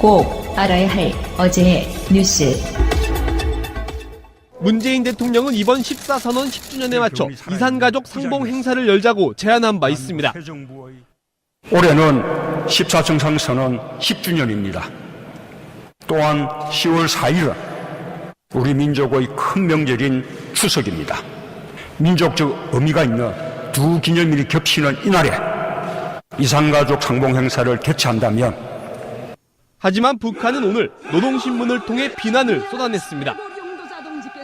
꼭 알아야 할 어제의 뉴스. 문재인 대통령은 이번 14선언 10주년에 맞춰 이산가족 상봉 행사를 열자고 제안한 바 있습니다. 올해는 14정상선언 10주년입니다. 또한 10월 4일은 우리 민족의 큰 명절인 추석입니다. 민족적 의미가 있는 두 기념일이 겹치는 이날에 이산가족 상봉 행사를 개최한다면, 하지만 북한은 오늘 노동신문을 통해 비난을 쏟아냈습니다.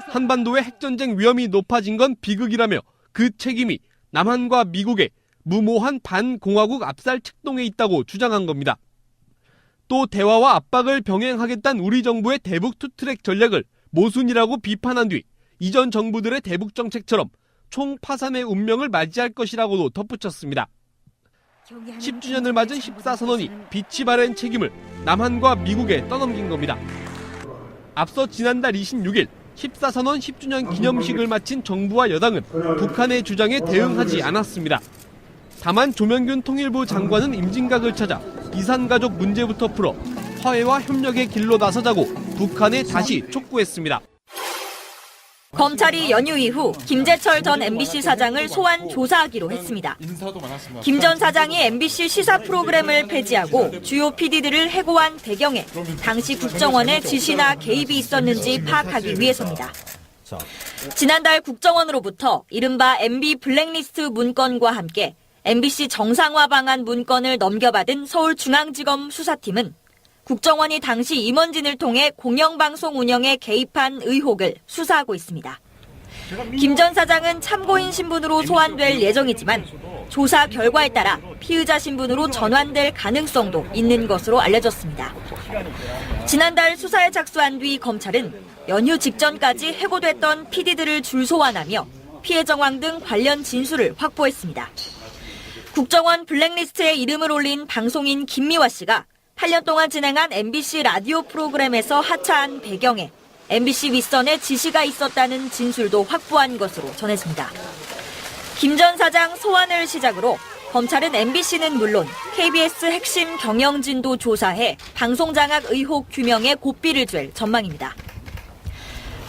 한반도의 핵전쟁 위험이 높아진 건 비극이라며 그 책임이 남한과 미국의 무모한 반공화국 압살 책동에 있다고 주장한 겁니다. 또 대화와 압박을 병행하겠다는 우리 정부의 대북 투트랙 전략을 모순이라고 비판한 뒤 이전 정부들의 대북 정책처럼 총파산의 운명을 맞이할 것이라고도 덧붙였습니다. 10주년을 맞은 14선언이 빛이 바랜 책임을 남한과 미국에 떠넘긴 겁니다. 앞서 지난달 26일 14선언 10주년 기념식을 마친 정부와 여당은 북한의 주장에 대응하지 않았습니다. 다만 조명균 통일부 장관은 임진각을 찾아 이산가족 문제부터 풀어 화해와 협력의 길로 나서자고 북한에 다시 촉구했습니다. 검찰이 연휴 이후 김재철 전 MBC 사장을 소환 조사하기로 했습니다. 김 전 사장이 MBC 시사 프로그램을 폐지하고 주요 PD들을 해고한 배경에 당시 국정원의 지시나 개입이 있었는지 파악하기 위해서입니다. 지난달 국정원으로부터 이른바 MB 블랙리스트 문건과 함께 MBC 정상화 방안 문건을 넘겨받은 서울중앙지검 수사팀은 국정원이 당시 임원진을 통해 공영방송 운영에 개입한 의혹을 수사하고 있습니다. 김 전 사장은 참고인 신분으로 소환될 예정이지만 조사 결과에 따라 피의자 신분으로 전환될 가능성도 있는 것으로 알려졌습니다. 지난달 수사에 착수한 뒤 검찰은 연휴 직전까지 해고됐던 PD들을 줄소환하며 피해 정황 등 관련 진술을 확보했습니다. 국정원 블랙리스트에 이름을 올린 방송인 김미화 씨가 8년 동안 진행한 MBC 라디오 프로그램에서 하차한 배경에 MBC 윗선의 지시가 있었다는 진술도 확보한 것으로 전해집니다. 김 전 사장 소환을 시작으로 검찰은 MBC는 물론 KBS 핵심 경영진도 조사해 방송장악 의혹 규명에 고삐를 쥘 전망입니다.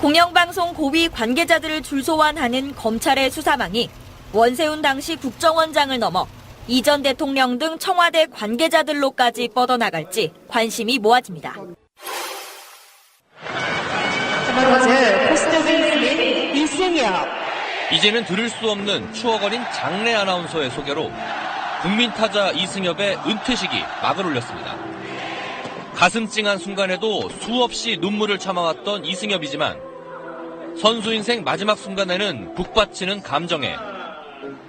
공영방송 고위 관계자들을 줄소환하는 검찰의 수사망이 원세훈 당시 국정원장을 넘어 이 전 대통령 등 청와대 관계자들로까지 뻗어나갈지 관심이 모아집니다. 첫 번째 포스트 이승엽. 이제는 들을 수 없는 추억 어린 장래 아나운서의 소개로 국민 타자 이승엽의 은퇴식이 막을 올렸습니다. 가슴 찡한 순간에도 수없이 눈물을 참아왔던 이승엽이지만 선수 인생 마지막 순간에는 북받치는 감정에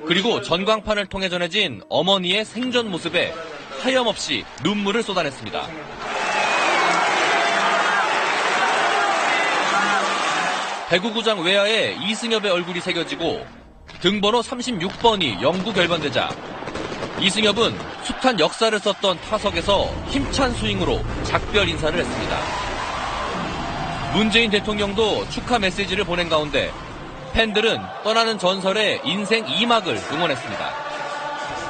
그리고 전광판을 통해 전해진 어머니의 생전 모습에 하염없이 눈물을 쏟아냈습니다. 배구구장 외야에 이승엽의 얼굴이 새겨지고 등번호 36번이 영구 결번되자 이승엽은 숱한 역사를 썼던 타석에서 힘찬 스윙으로 작별 인사를 했습니다. 문재인 대통령도 축하 메시지를 보낸 가운데 팬들은 떠나는 전설의 인생 2막을 응원했습니다.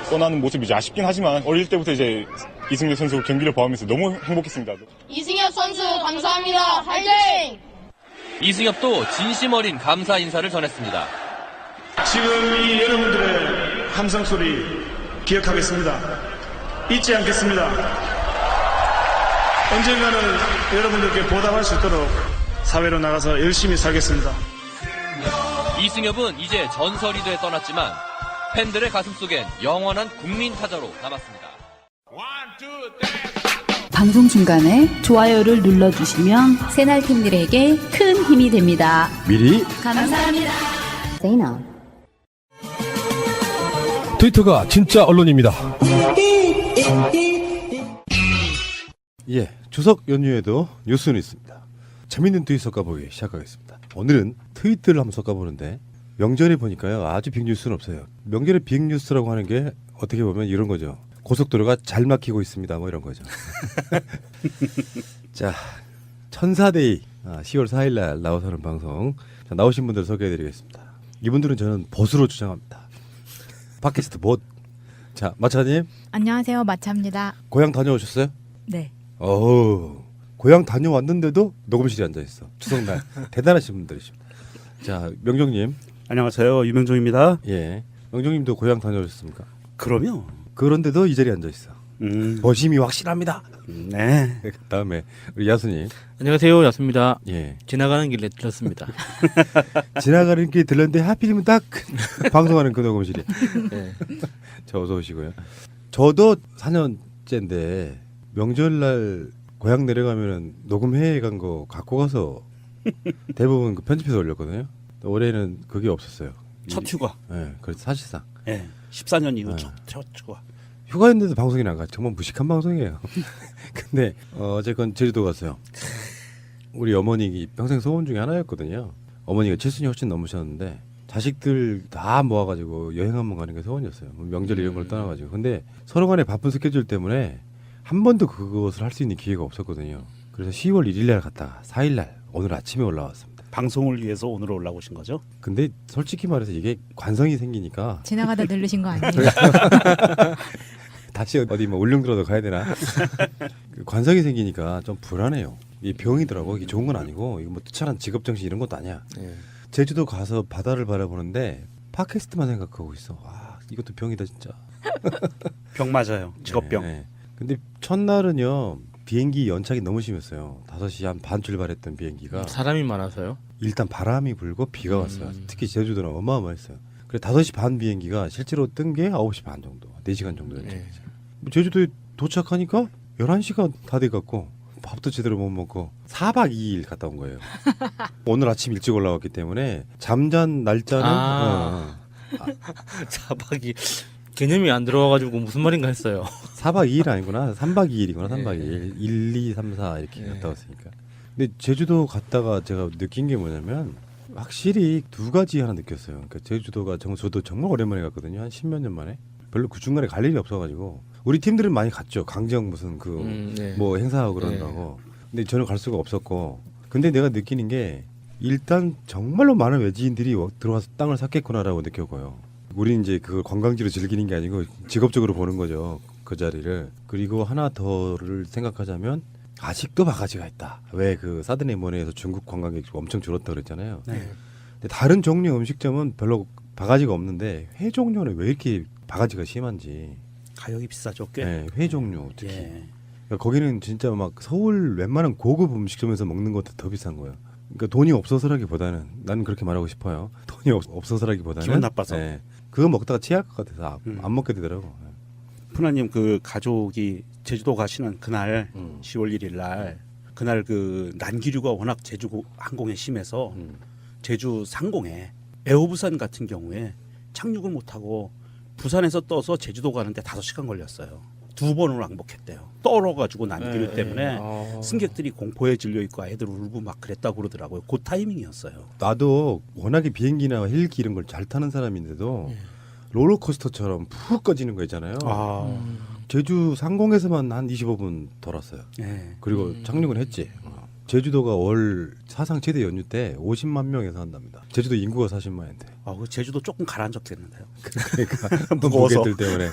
떠나는 모습이 이제 아쉽긴 하지만 어릴 때부터 이제 이승엽 선수 경기를 보면서 너무 행복했습니다. 이승엽 선수 감사합니다. 화이팅! 이승엽도 진심 어린 감사 인사를 전했습니다. 지금 이 여러분들의 함성 소리 기억하겠습니다. 잊지 않겠습니다. 언젠가는 여러분들께 보답할 수 있도록 사회로 나가서 열심히 살겠습니다. 이승엽은 이제 전설이 돼 떠났지만 팬들의 가슴 속엔 영원한 국민 타자로 남았습니다. 방송 중간에 좋아요를 눌러주시면 새날팀들에게 큰 힘이 됩니다. 미리 감사합니다. 트위터가 진짜 언론입니다. 예, 추석 연휴에도 뉴스는 있습니다. 재밌는 트윗 섞어보기 시작하겠습니다. 오늘은 트윗들을 한번 섞어보는데 명절에 보니까요 아주 빅뉴스는 없어요. 명절에 빅뉴스라고 하는 게 어떻게 보면 이런 거죠. 고속도로가 잘 막히고 있습니다. 뭐 이런 거죠. 자, 천사데이 10월 4일 날 나와서 하는 방송. 자, 나오신 분들 소개해드리겠습니다. 이분들은 저는 보수로 주장합니다. 팟캐스트 봇. 자, 마차님. 안녕하세요. 마차입니다. 고향 다녀오셨어요? 네. 고향 다녀왔는데도 녹음실에 앉아 있어. 추석날 대단하신 분들이십니다. 자, 명종님. 안녕하세요, 유명종입니다. 예, 명종님도 고향 다녀오셨습니까? 그럼요. 그런데도 이 자리에 앉아 있어. 버심이 확실합니다. 네. 다음에 우리 야수님. 안녕하세요, 야수입니다. 예. 지나가는 길에 들렸습니다. 지나가는 길에 들렸는데 하필이면 딱 방송하는 그 녹음실이. 네. 자, 어서 오시고요. 저도 4년째인데 명절날 고향 내려가면은 녹음회에 간 거 갖고 가서 대부분 그 편집해서 올렸거든요. 올해는 그게 없었어요. 첫 휴가. 네, 그래서 사실상. 네, 14년 이후 네. 첫 휴가. 휴가였는데도 방송이 나가. 정말 무식한 방송이에요. 근데 어쨌건 제주도 갔어요. 우리 어머니 평생 소원 중에 하나였거든요. 어머니가 70이 훨씬 넘으셨는데 자식들 다 모아가지고 여행 한번 가는 게 소원이었어요. 뭐 명절 이런 걸 떠나가지고. 근데 서로 간에 바쁜 스케줄 때문에 한 번도 그것을 할 수 있는 기회가 없었거든요. 그래서 10월 1일 날 갔다가 4일 날 오늘 아침에 올라왔습니다. 방송을 위해서 오늘 올라오신 거죠? 근데 솔직히 말해서 이게 관성이 생기니까 지나가다 늘르신 거 아니에요? 다시 어디 뭐 울릉도라도 가야 되나? 관성이 생기니까 좀 불안해요. 이 병이더라고. 이게 좋은 건 아니고 이거 뭐 특별한 직업 정신 이런 것도 아니야. 네. 제주도 가서 바다를 바라보는데 팟캐스트만 생각하고 있어. 와, 이것도 병이다 진짜. 병 맞아요. 직업병. 네. 근데 첫날은요 비행기 연착이 너무 심했어요. 5시 한 반 출발했던 비행기가 사람이 많아서요? 일단 바람이 불고 비가 왔어요. 특히 제주도는 어마어마했어요. 그래 5시 반 비행기가 실제로 뜬 게 9시 반 정도, 4시간 정도 연착. 네. 제주도에 도착하니까 11시가 다 돼갖고 밥도 제대로 못 먹고 4박 2일 갔다 온 거예요. 오늘 아침 일찍 올라왔기 때문에 잠잔 날짜는 4박이 개념이 안 들어와가지고 무슨 말인가 했어요. 4박 2일 아니구나. 3박 2일이구나. 3박 2일. 1, 2, 3, 4 이렇게 갔다 왔으니까. 근데 제주도 갔다가 제가 느낀 게 뭐냐면 확실히 두 가지 하나 느꼈어요. 그러니까 제주도가 저도 정말 오랜만에 갔거든요. 한 10몇 년 만에. 별로 그 중간에 갈 일이 없어가지고 우리 팀들은 많이 갔죠. 강정 무슨 뭐 행사하고 그런다고. 근데 저는 갈 수가 없었고. 근데 내가 느끼는 게 일단 정말로 많은 외지인들이 들어와서 땅을 샀겠구나라고 느꼈고요. 우리는 이제 그걸 관광지로 즐기는 게 아니고 직업적으로 보는 거죠. 그 자리를. 그리고 하나 더를 생각하자면 아직도 바가지가 있다. 왜 그 사드네모네에서 중국 관광객이 엄청 줄었다 그랬잖아요. 네. 근데 다른 종류 음식점은 별로 바가지가 없는데 회 종류는 왜 이렇게 바가지가 심한지. 가격이 비싸죠, 꽤. 네, 회 종류 특히. 예. 그러니까 거기는 진짜 막 서울 웬만한 고급 음식점에서 먹는 것도 더 비싼 거예요. 그러니까 돈이 없어서라기보다는 나는 그렇게 말하고 싶어요. 돈이 없어서라기보다는 기분 나빠서. 네, 그거 먹다가 취할 것 같아서 안 먹게 되더라고. 푸나님 그 가족이 제주도 가시는 그날 10월 1일 날 그날 그 난기류가 워낙 제주 항공에 심해서 제주 상공에 에어부산 같은 경우에 착륙을 못하고 부산에서 떠서 제주도 가는데 5시간 걸렸어요. 2번을 왕복했대요. 떨어가지고 난기류 때문에 승객들이 공포에 질려 있고 아이들 울고 막 그랬다고 그러더라고요. 그 타이밍이었어요. 나도 워낙에 비행기나 헬기 이런 걸 잘 타는 사람인데도 롤러코스터처럼 푹 꺼지는 거 있잖아요. 제주 상공에서만 한 25분 돌았어요. 그리고 착륙은 했지. 제주도가 월 사상 최대 연휴 때 50만 명에서 한답니다. 제주도 인구가 40만인데. 그 제주도 조금 가라앉았겠는데요. 그러니까 무거워서. 무게들 때문에.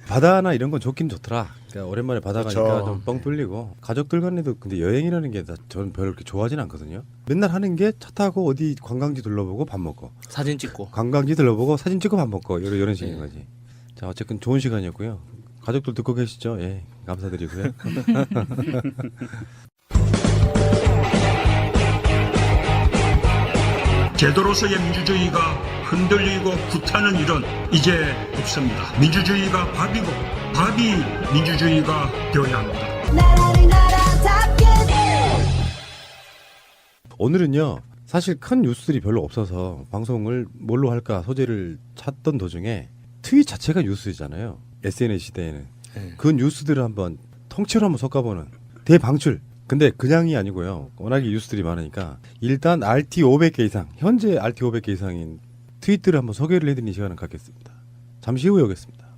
바다나 이런 건 좋긴 좋더라. 그러니까 오랜만에 바다 가니까 그렇죠. 좀 뻥 뚫리고 가족들 간에도 근데 여행이라는 게 저는 별로 그렇게 좋아하진 않거든요. 맨날 하는 게 차 타고 어디 관광지 둘러보고 밥 먹고 사진 찍고 관광지 둘러보고 사진 찍고 밥 먹고 이런 식인 거지. 자 어쨌든 좋은 시간이었고요. 가족들 듣고 계시죠? 예, 감사드리고요. 제도로서의 민주주의가 흔들리고 구타는 일은 이제 없습니다. 민주주의가 밥이고 밥이 민주주의가 되어야 합니다. 오늘은요 사실 큰 뉴스들이 별로 없어서 방송을 뭘로 할까 소재를 찾던 도중에 트윗 자체가 뉴스잖아요. SNS 시대에는 그 뉴스들을 한번 통째로 한번 섞어보는 대방출. 근데 그냥이 아니고요. 워낙에 뉴스들이 많으니까 일단 RT 500개 이상, 현재 RT 500개 이상인 트윗들을 한번 소개를 해드리는 시간을 갖겠습니다. 잠시 후에 오겠습니다.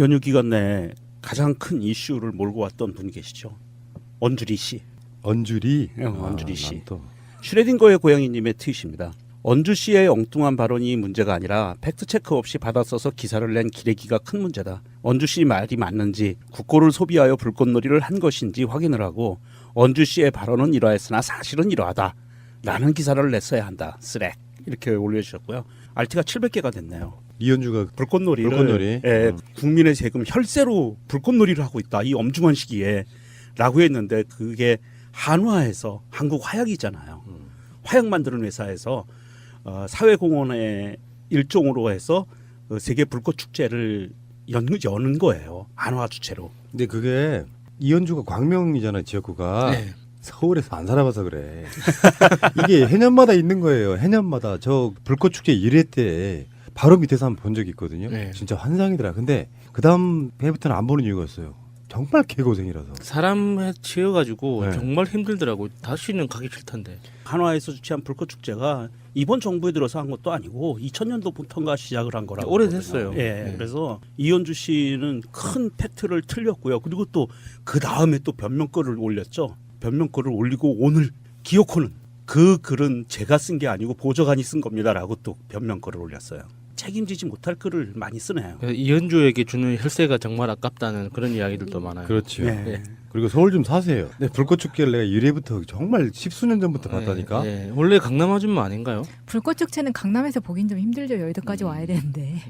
연휴 기간 내에 가장 큰 이슈를 몰고 왔던 분이 계시죠. 언주리 씨. 언주리? 언주리 씨. 또. 슈레딩거의 고양이님의 트윗입니다. 언주씨의 엉뚱한 발언이 문제가 아니라 팩트체크 없이 받아 써서 기사를 낸 기레기가 큰 문제다. 언주씨 말이 맞는지 국고를 소비하여 불꽃놀이를 한 것인지 확인을 하고 언주씨의 발언은 이러했으나 사실은 이러하다. 라는 기사를 냈어야 한다. 쓰렉. 이렇게 올려주셨고요. RT가 700개가 됐네요. 이현주가 불꽃놀이. 예, 국민의 세금 혈세로 불꽃놀이를 하고 있다. 이 엄중한 시기에 라고 했는데 그게 한화에서 한국 화약이잖아요. 화약 만드는 회사에서 사회공헌의 일종으로 해서 세계 불꽃 축제를 여는 거예요. 한화 주체로. 근데 그게 이현주가 광명이잖아요. 지역구가. 네. 서울에서 안 살아봐서 그래. 이게 해년마다 있는 거예요. 해년마다. 저 불꽃축제 1회 때 바로 밑에서 한번 본 적이 있거든요. 네. 진짜 환상이더라. 근데 그 다음 해부터는 안 보는 이유가 있어요. 정말 개고생이라서. 사람에 치여가지고 네. 정말 힘들더라고. 다시는 가기 싫던데. 한화에서 주최한 불꽃 축제가 이번 정부에 들어서 한 것도 아니고 2000년도부터인가 시작을 한 거라고. 오래됐어요. 하거든요. 예, 네. 그래서 이현주 씨는 큰 팩트를 틀렸고요. 그리고 또 그 다음에 또 변명글을 올렸죠. 변명글을 올리고 오늘 기어코는 그 글은 제가 쓴 게 아니고 보좌관이 쓴 겁니다라고 또 변명글을 올렸어요. 책임지지 못할 글을 많이 쓰네요. 이현주에게 주는 혈세가 정말 아깝다는 그런 이야기들도 많아요. 그렇죠. 네. 네. 그리고 서울 좀 사세요. 네, 불꽃축제를 내가 1회부터 정말 10수년 전부터 봤다니까. 네. 원래 강남 아줌마 아닌가요? 불꽃축제는 강남에서 보긴 좀 힘들죠. 여의도까지 와야 되는데.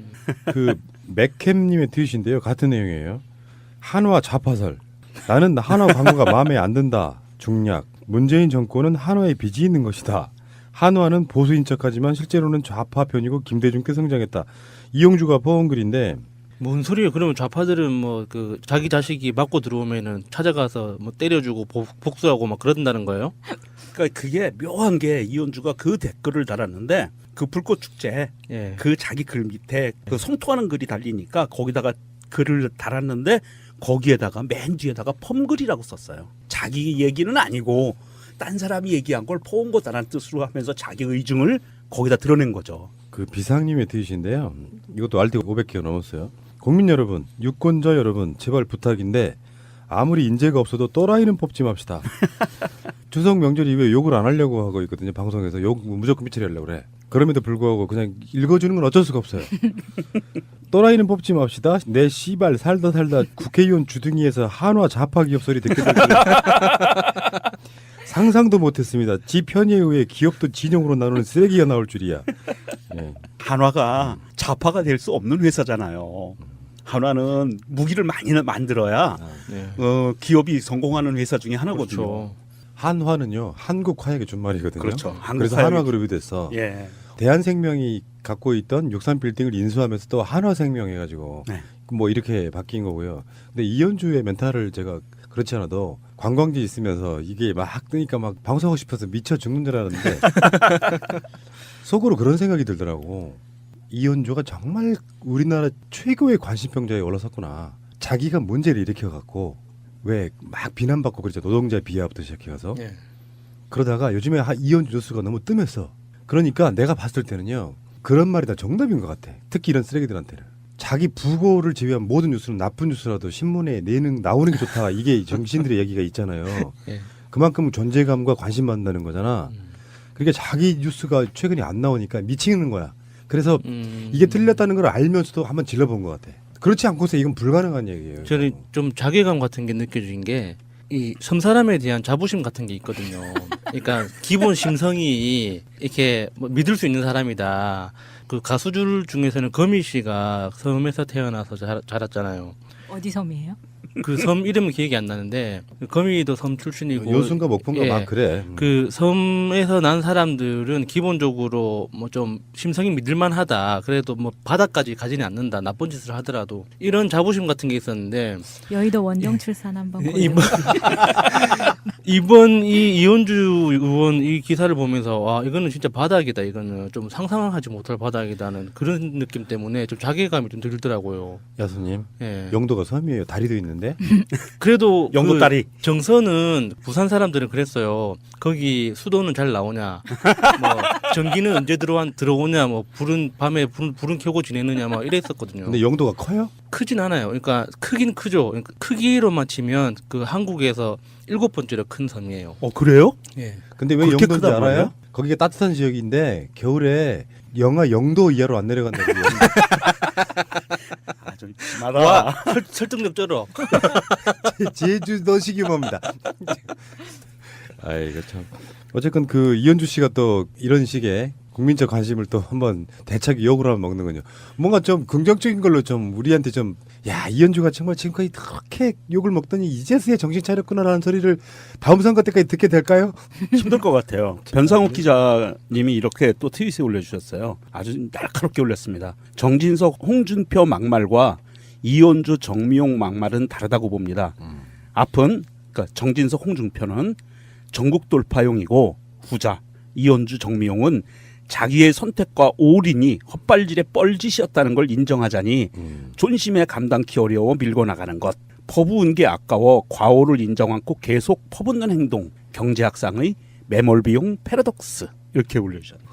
그 맥캠님의 트윗인데요. 같은 내용이에요. 한화 좌파설. 나는 한화 광고가 마음에 안 든다. 중략. 문재인 정권은 한화에 빚이 있는 것이다. 한화는 보수인 척하지만 실제로는 좌파 편이고 김대중께 성장했다. 이용주가 퍼온 글인데 뭔 소리예요? 그러면 좌파들은 뭐 그 자기 자식이 맞고 들어오면은 찾아가서 뭐 때려주고 복수하고 막 그런다는 거예요? 그러니까 그게 묘한 게 이현주가 그 댓글을 달았는데 그 불꽃 축제 예. 그 자기 글 밑에 그 성토하는 글이 달리니까 거기다가 글을 달았는데 거기에다가 맨 뒤에다가 펌글이라고 썼어요. 자기 얘기는 아니고 딴 사람이 얘기한 걸 퍼온 거다라는 뜻으로 하면서 자기 의중을 거기다 드러낸 거죠. 그 비상님의 트윗인데요. 이것도 RT가 500개가 넘었어요. 국민 여러분, 유권자 여러분, 제발 부탁인데 아무리 인재가 없어도 또라이는 뽑지 맙시다. 추석 명절 이후에 욕을 안 하려고 하고 있거든요. 방송에서 욕 무조건 미처리 하려고 그래. 그럼에도 불구하고 그냥 읽어주는 건 어쩔 수가 없어요. 또라이는 뽑지 맙시다. 내 씨발 살다 국회의원 주둥이에서 한화 좌파 기업 소리 듣게 되고 상상도 못했습니다. 지 편의에 의해 기업도 진영으로 나누는 쓰레기가 나올 줄이야. 네. 한화가 좌파가 될 수 없는 회사잖아요. 한화는 무기를 많이 만들어야 네. 기업이 성공하는 회사 중에 하나거든요. 그렇죠. 한화는요 한국 화약의 준말이거든요. 그렇죠. 그래서 한화그룹이 됐어. 예. 대한생명이 갖고 있던 63빌딩을 인수하면서 또 한화생명 해가지고 네. 뭐 이렇게 바뀐 거고요. 근데 이현주의 멘탈을 제가 그렇지 않아도 관광지 있으면서 이게 막 뜨니까 막 방송하고 싶어서 미쳐 죽는 줄 알았는데 속으로 그런 생각이 들더라고. 이현주가 정말 우리나라 최고의 관심병자에 올라섰구나. 자기가 문제를 일으켜갖고 왜 막 비난받고 그랬죠. 노동자 비하부터 시작해서. 예. 그러다가 요즘에 이현주 뉴스가 너무 뜸했어. 그러니까 내가 봤을 때는요. 그런 말이 다 정답인 것 같아. 특히 이런 쓰레기들한테는. 자기 부고를 제외한 모든 뉴스는 나쁜 뉴스라도 신문에 나오는 게 좋다. 이게 정신들의 얘기가 있잖아요. 예. 그만큼 존재감과 관심 받는다는 거잖아. 그러니까 자기 뉴스가 최근에 안 나오니까 미치는 거야. 그래서 이게 틀렸다는 걸 알면서도 한번 질러본 것 같아. 그렇지 않고서 이건 불가능한 얘기예요. 저는 좀 자괴감 같은 게 느껴진 게 이 섬사람에 대한 자부심 같은 게 있거든요. 그러니까 기본 심성이 이렇게 뭐 믿을 수 있는 사람이다. 그 가수들 중에서는 거미 씨가 섬에서 태어나서 자랐잖아요. 어디 섬이에요? 그 섬 이름은 기억이 안 나는데 거미도 섬 출신이고 요순가 목포인가 막 그래. 그 섬에서 난 사람들은 기본적으로 뭐 좀 심성이 믿을만하다. 그래도 뭐 바다까지 가지는 않는다. 나쁜 짓을 하더라도 이런 자부심 같은 게 있었는데 여의도 원정 출산 한번 이번 이 이현주 의원 이 기사를 보면서 와 이거는 진짜 바닥이다. 이거는 좀 상상하지 못할 바닥이다는 그런 느낌 때문에 좀 자괴감이 좀 들더라고요. 야수님, 예. 영도가 섬이에요. 다리도 있는데. 그래도 영도 다리. 정서는 부산 사람들은 그랬어요. 거기 수도는 잘 나오냐, 뭐 전기는 언제 들어오냐, 뭐 밤에 불은 켜고 지내느냐, 막 이랬었거든요. 근데 영도가 커요? 크진 않아요. 그러니까 크긴 크죠. 그러니까 크기로만 치면 그 한국에서 7번째로 큰 섬이에요. 그래요? 예. 근데 왜 그렇게 영도인지 크단 알아요? 말이에요? 거기가 따뜻한 지역인데 겨울에 영하 0도 이하로 안 내려간다고. 좀 심하다. 와, 설득력 쩔어. 제주도 시기모입니다. 아이고 참. 어쨌건 그 이현주 씨가 또 이런 식의 국민적 관심을 또 한번 대차게 욕을 하면 먹는군요. 뭔가 좀 긍정적인 걸로 좀 우리한테 좀, 야, 이현주가 정말 지금까지 그렇게 욕을 먹더니 이제서야 정신 차렸구나라는 소리를 다음 선거 때까지 듣게 될까요? 힘들 것 같아요. 변상욱 기자님이 이렇게 또 트윗에 올려주셨어요. 아주 날카롭게 올렸습니다. 정진석, 홍준표 막말과 이현주, 정미용 막말은 다르다고 봅니다. 앞은 그러니까 정진석, 홍준표는 전국 돌파용이고 후자 이현주, 정미용은 자기의 선택과 올인이 헛발질의 뻘짓이었다는 걸 인정하자니 존심에 감당키 어려워 밀고 나가는 것. 퍼부은 게 아까워 과오를 인정 않고 계속 퍼붓는 행동. 경제학상의 매몰비용 패러독스. 이렇게 올려주셨네요.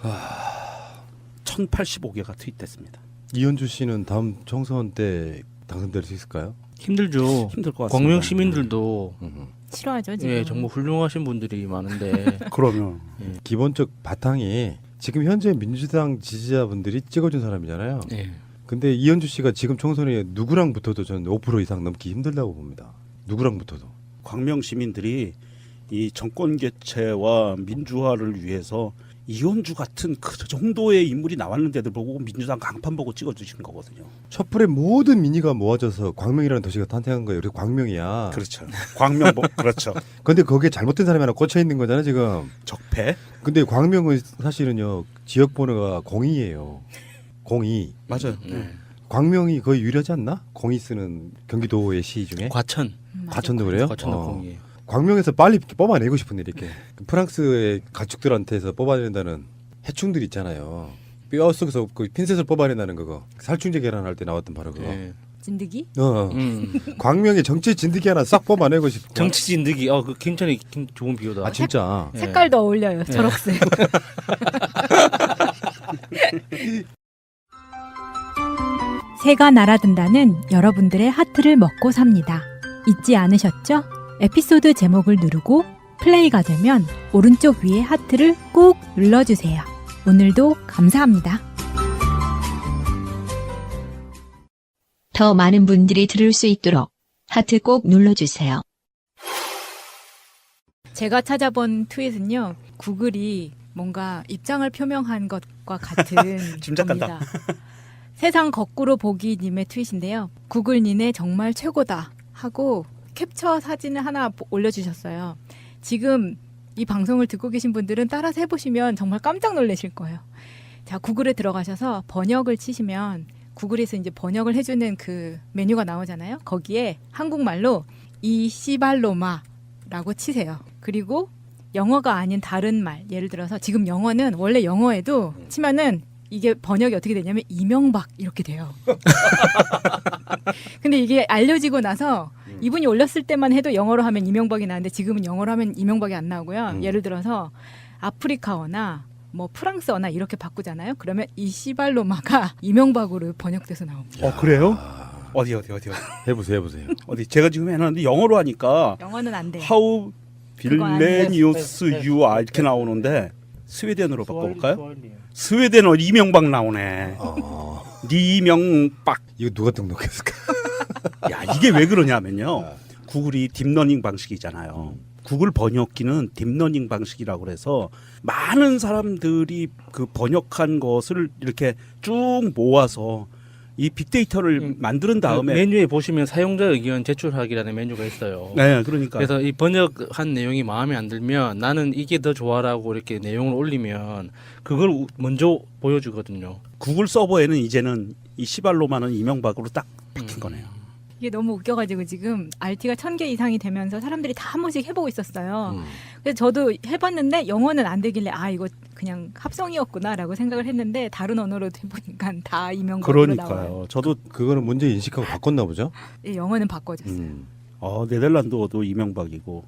1085개가 트윗됐습니다. 이현주 씨는 다음 총선 때 당선될 수 있을까요? 힘들죠. 힘들 것 같습니다. 광명 시민들도 싫어하죠 지금. 예, 정말 훌륭하신 분들이 많은데 그러면 기본적 바탕이 지금 현재 민주당 지지자분들이 찍어준 사람이잖아요. 예. 근데 이현주 씨가 지금 총선에 누구랑 붙어도 저는 5% 이상 넘기 힘들다고 봅니다. 누구랑 붙어도. 광명 시민들이 이 정권 개최와 민주화를 위해서 이현주 같은 그 정도의 인물이 나왔는데도 보고 민주당 강판 보고 찍어주신 거거든요. 촛불의 모든 민의가 모아져서 광명이라는 도시가 탄생한 거예요. 우리 광명이야. 그렇죠. 광명 그렇죠. 근데 거기에 잘못된 사람이 하나 꽂혀 있는 거잖아요 지금. 적폐. 근데 광명은 사실은요 지역 번호가 02예요. 02. 맞아요. 광명이 거의 유일하지 않나? 02 쓰는 경기도의 시 중에. 과천. 과천도 그래요? 과천도 02예요. 광명에서 빨리 뽑아내고 싶은 일 이렇게. 프랑스의 가축들한테서 뽑아낸다는 해충들 있잖아요. 뼈 속에서 그 핀셋을 뽑아낸다는 그거. 살충제 계란할 때 나왔던 바로 그거. 예. 진드기? 광명에 정치 진드기 하나 싹 뽑아내고 싶어. 정치 진드기. 그 굉장히 좋은 비유다. 아 진짜. 색깔도 어울려요. 초록색. 새가 날아든다는 여러분들의 하트를 먹고 삽니다. 잊지 않으셨죠? 에피소드 제목을 누르고 플레이가 되면 오른쪽 위에 하트를 꾹 눌러주세요. 오늘도 감사합니다. 더 많은 분들이 들을 수 있도록 하트 꼭 눌러주세요. 제가 찾아본 트윗은요. 구글이 뭔가 입장을 표명한 것과 같은 짐작간다. 겁니다. 세상 거꾸로 보기님의 트윗인데요. 구글 니네 정말 최고다 하고 캡처 사진을 하나 올려주셨어요. 지금 이 방송을 듣고 계신 분들은 따라서 해보시면 정말 깜짝 놀라실 거예요. 자, 구글에 들어가셔서 번역을 치시면 구글에서 이제 번역을 해주는 그 메뉴가 나오잖아요. 거기에 한국말로 이 씨발로마라고 치세요. 그리고 영어가 아닌 다른 말, 예를 들어서 지금 영어는 원래 영어에도 치면은 이게 번역이 어떻게 되냐면 이명박 이렇게 돼요. 근데 이게 알려지고 나서 이분이 올렸을 때만 해도 영어로 하면 이명박이 나왔는데 지금은 영어로 하면 이명박이 안 나오고요. 예를 들어서 아프리카어나 뭐 프랑스어나 이렇게 바꾸잖아요. 그러면 이 씨발로마가 이명박으로 번역돼서 나옵니다. 그래요? 어디. 해보세요. 어디 제가 지금 해놨는데 영어로 하니까 영어는 안 돼요. How 그거 안 돼요. villainous you are 이렇게 나오는데 스웨덴어로 바꿔볼까요? 스웨덴어 이명박 나오네. 이명박. 이거 누가 등록했을까? 야, 이게 왜 그러냐면요. 구글이 딥러닝 방식이잖아요. 구글 번역기는 딥러닝 방식이라고 그래서 많은 사람들이 그 번역한 것을 이렇게 쭉 모아서 이 빅데이터를 만드는 다음에 메뉴에 보시면 사용자 의견 제출하기라는 메뉴가 있어요. 네, 그러니까 그래서 이 번역한 내용이 마음에 안 들면 나는 이게 더 좋아라고 이렇게 내용을 올리면 그걸 먼저 보여주거든요. 구글 서버에는 이제는 이 시발로마는 이명박으로 딱 박힌 거네요. 이게 너무 웃겨가지고 지금 RT가 1000개 이상이 되면서 사람들이 다 한 번씩 해보고 있었어요. 그래서 저도 해봤는데 영어는 안 되길래 이거 그냥 합성이었구나라고 생각을 했는데 다른 언어로 해보니까 다 이명박으로 나와요. 그러니까요. 저도 그거는 문제 인식하고 바꿨나 보죠? 예, 영어는 바꿔줬어요. 네덜란드어도 이명박이고